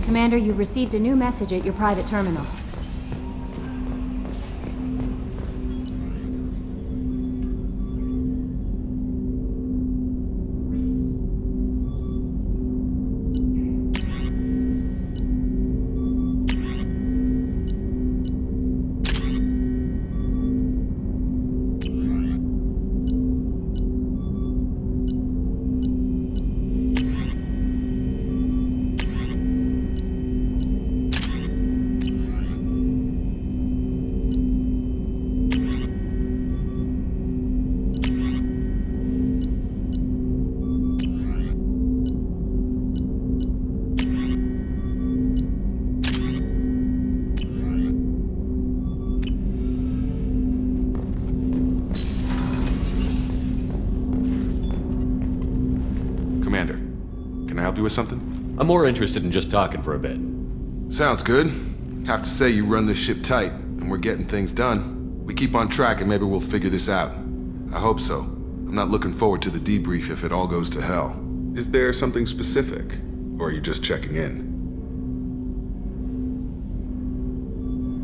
Commander, you've received a new message at your private terminal. with something? I'm more interested in just talking for a bit. Sounds good. Have to say you run this ship tight, and we're getting things done. We keep on track and maybe we'll figure this out. I hope so. I'm not looking forward to the debrief if it all goes to hell. Is there something specific? Or are you just checking in?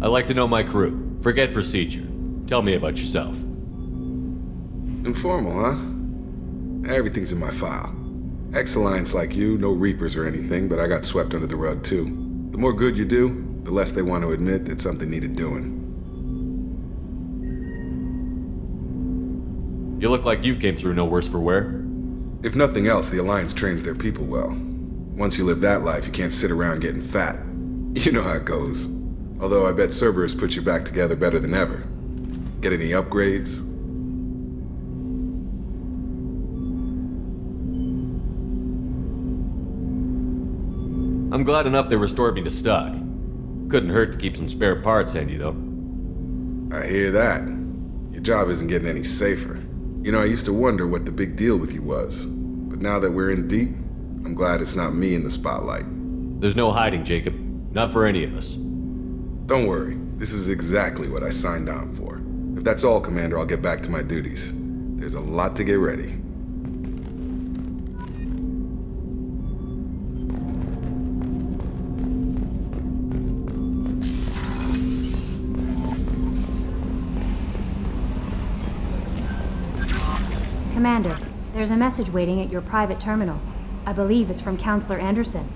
I like to know my crew. Forget procedure. Tell me about yourself. Informal, huh? Everything's in my file. Ex-Alliance like you, no Reapers or anything, but I got swept under the rug too. The more good you do, the less they want to admit that something needed doing. You look like you came through no worse for wear. If nothing else, the Alliance trains their people well. Once you live that life, you can't sit around getting fat. You know how it goes. Although I bet Cerberus put you back together better than ever. Get any upgrades? I'm glad enough they restored me to stock. Couldn't hurt to keep some spare parts handy, though. I hear that. Your job isn't getting any safer. You know, I used to wonder what the big deal with you was. But now that we're in deep, I'm glad it's not me in the spotlight. There's no hiding, Jacob. Not for any of us. Don't worry. This is exactly what I signed on for. If that's all, Commander, I'll get back to my duties. There's a lot to get ready. Commander, there's a message waiting at your private terminal. I believe it's from Counselor Anderson.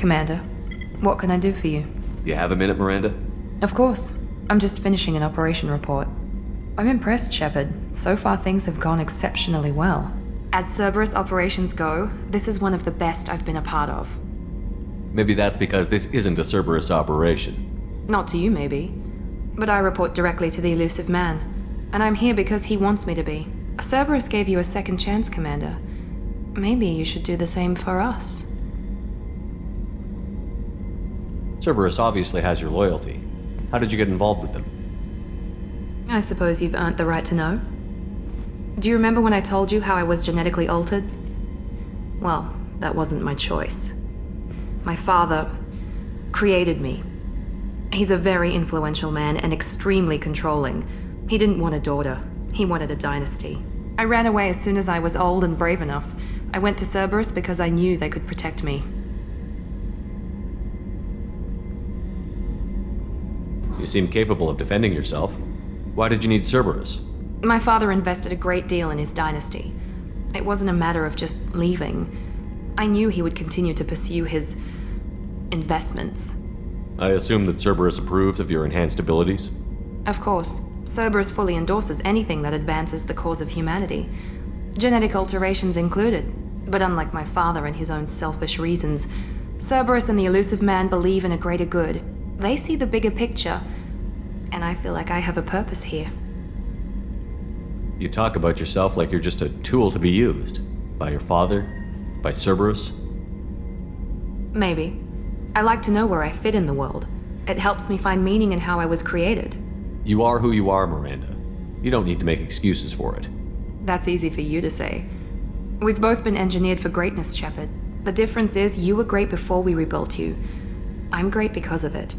Commander, what can I do for you? You have a minute, Miranda? Of course. I'm just finishing an operation report. I'm impressed, Shepard. So far things have gone exceptionally well. As Cerberus operations go, this is one of the best I've been a part of. Maybe that's because this isn't a Cerberus operation. Not to you, maybe. But I report directly to the elusive man. And I'm here because he wants me to be. Cerberus gave you a second chance, Commander. Maybe you should do the same for us. Cerberus obviously has your loyalty. How did you get involved with them? I suppose you've earned the right to know. Do you remember when I told you how I was genetically altered? Well, that wasn't my choice. My father created me. He's a very influential man and extremely controlling. He didn't want a daughter. He wanted a dynasty. I ran away as soon as I was old and brave enough. I went to Cerberus because I knew they could protect me. You seem capable of defending yourself. Why did you need Cerberus? My father invested a great deal in his dynasty. It wasn't a matter of just leaving. I knew he would continue to pursue his investments. I assume that Cerberus approved of your enhanced abilities? Of course. Cerberus fully endorses anything that advances the cause of humanity. Genetic alterations included. But unlike my father and his own selfish reasons, Cerberus and the elusive man believe in a greater good. They see the bigger picture, and I feel like I have a purpose here. You talk about yourself like you're just a tool to be used. By your father? By Cerberus? Maybe. I like to know where I fit in the world. It helps me find meaning in how I was created. You are who you are, Miranda. You don't need to make excuses for it. That's easy for you to say. We've both been engineered for greatness, Shepard. The difference is you were great before we rebuilt you. I'm great because of it.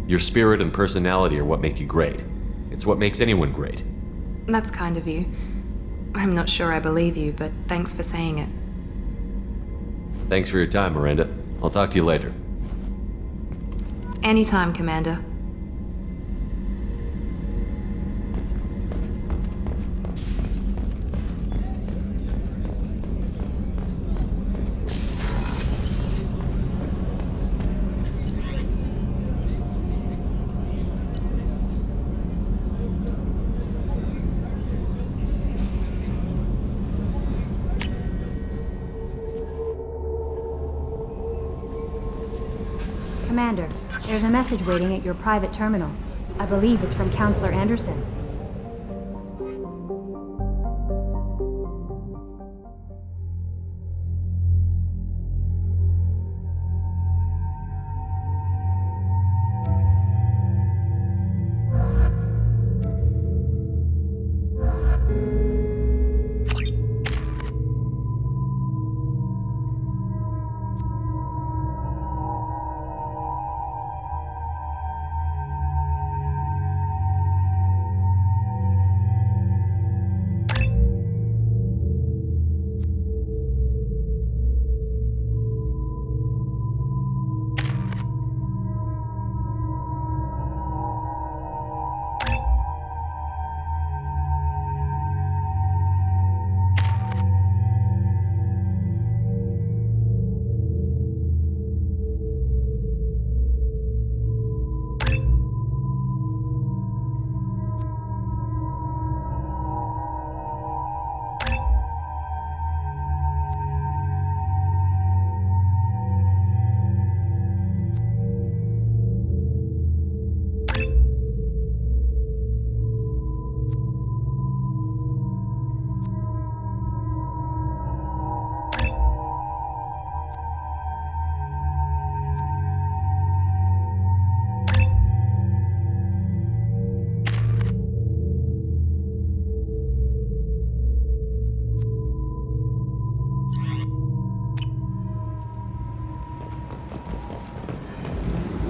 Your spirit and personality are what make you great. It's what makes anyone great. That's kind of you. I'm not sure I believe you, but thanks for saying it. Thanks for your time, Miranda. I'll talk to you later. Anytime, Commander. Commander, there's a message waiting at your private terminal. I believe it's from Counselor Anderson.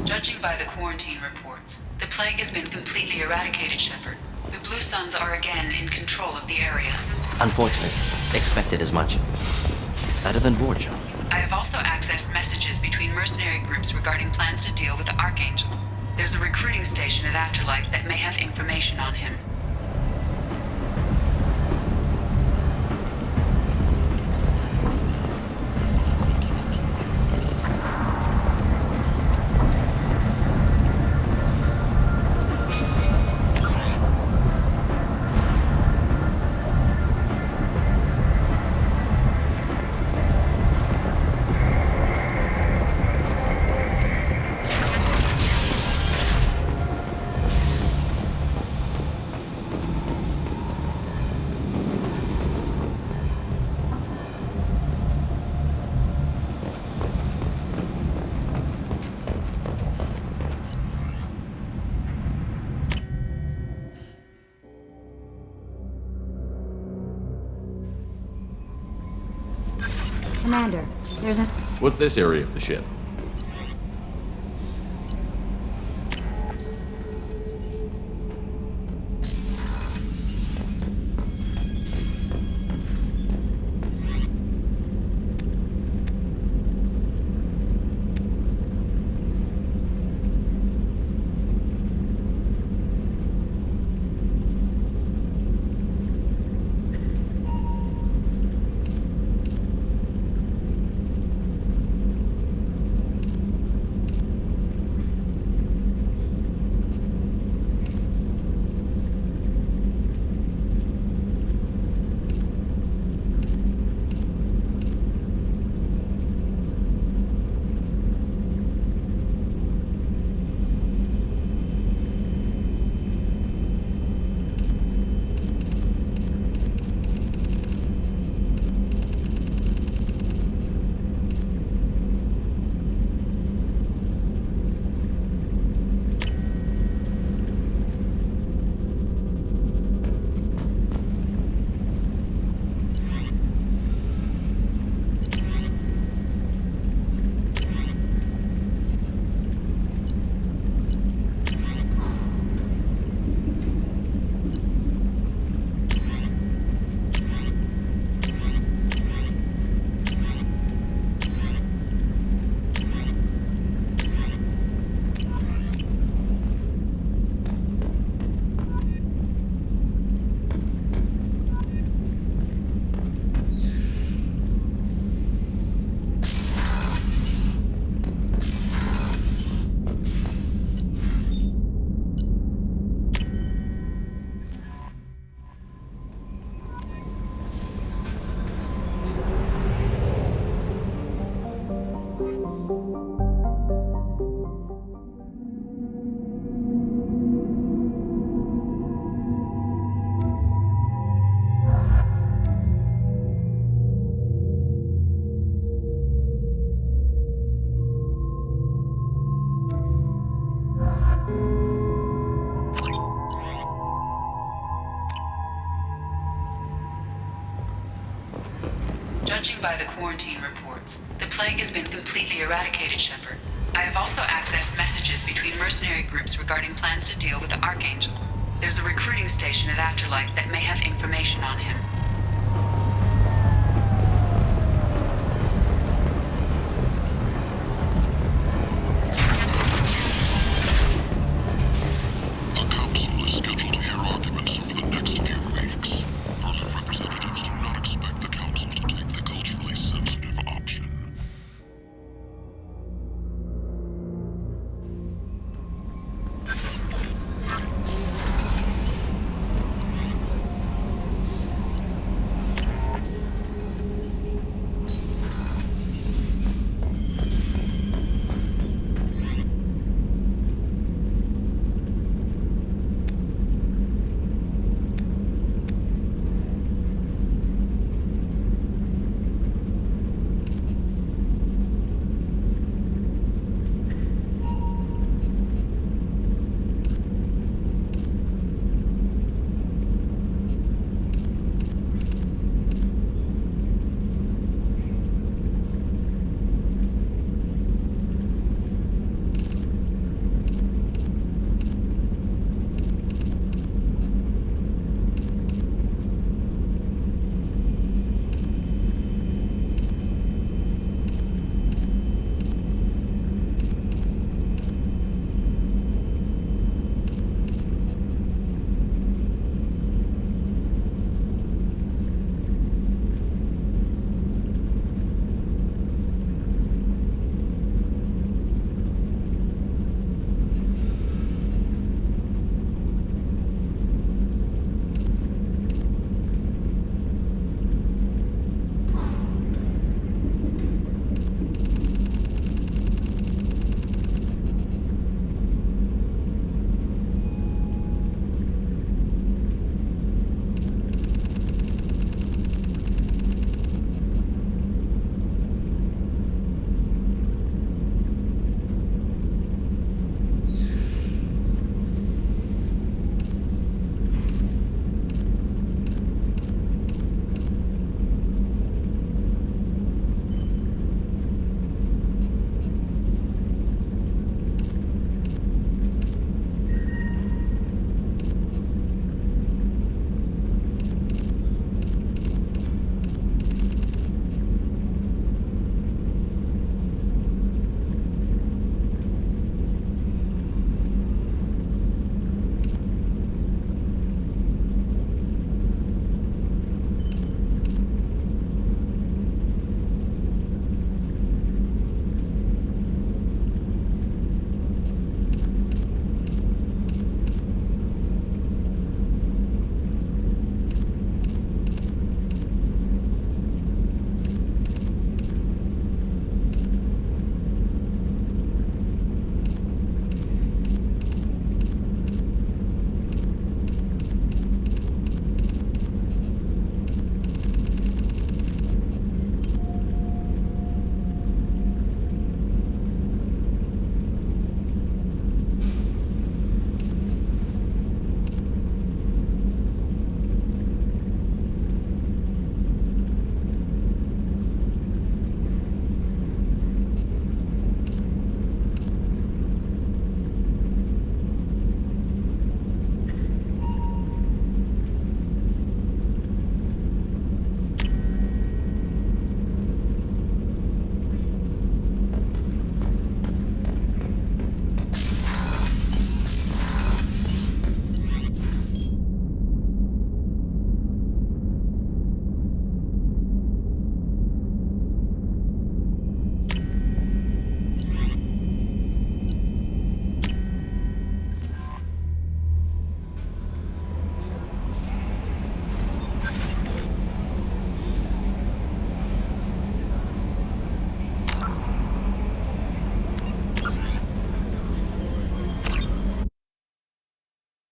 Judging by the quarantine reports, the plague has been completely eradicated, Shepard. The Blue Suns are again in control of the area. Unfortunate. Expected as much. Better than Vorcha. I have also accessed messages between mercenary groups regarding plans to deal with the Archangel. There's a recruiting station at Afterlight that may have information on him. Commander, there's a... What's this area of the ship? Judging by the quarantine reports, the plague has been completely eradicated, Shepard. I have also accessed messages between mercenary groups regarding plans to deal with the Archangel. There's a recruiting station at Afterlight that may have information on him.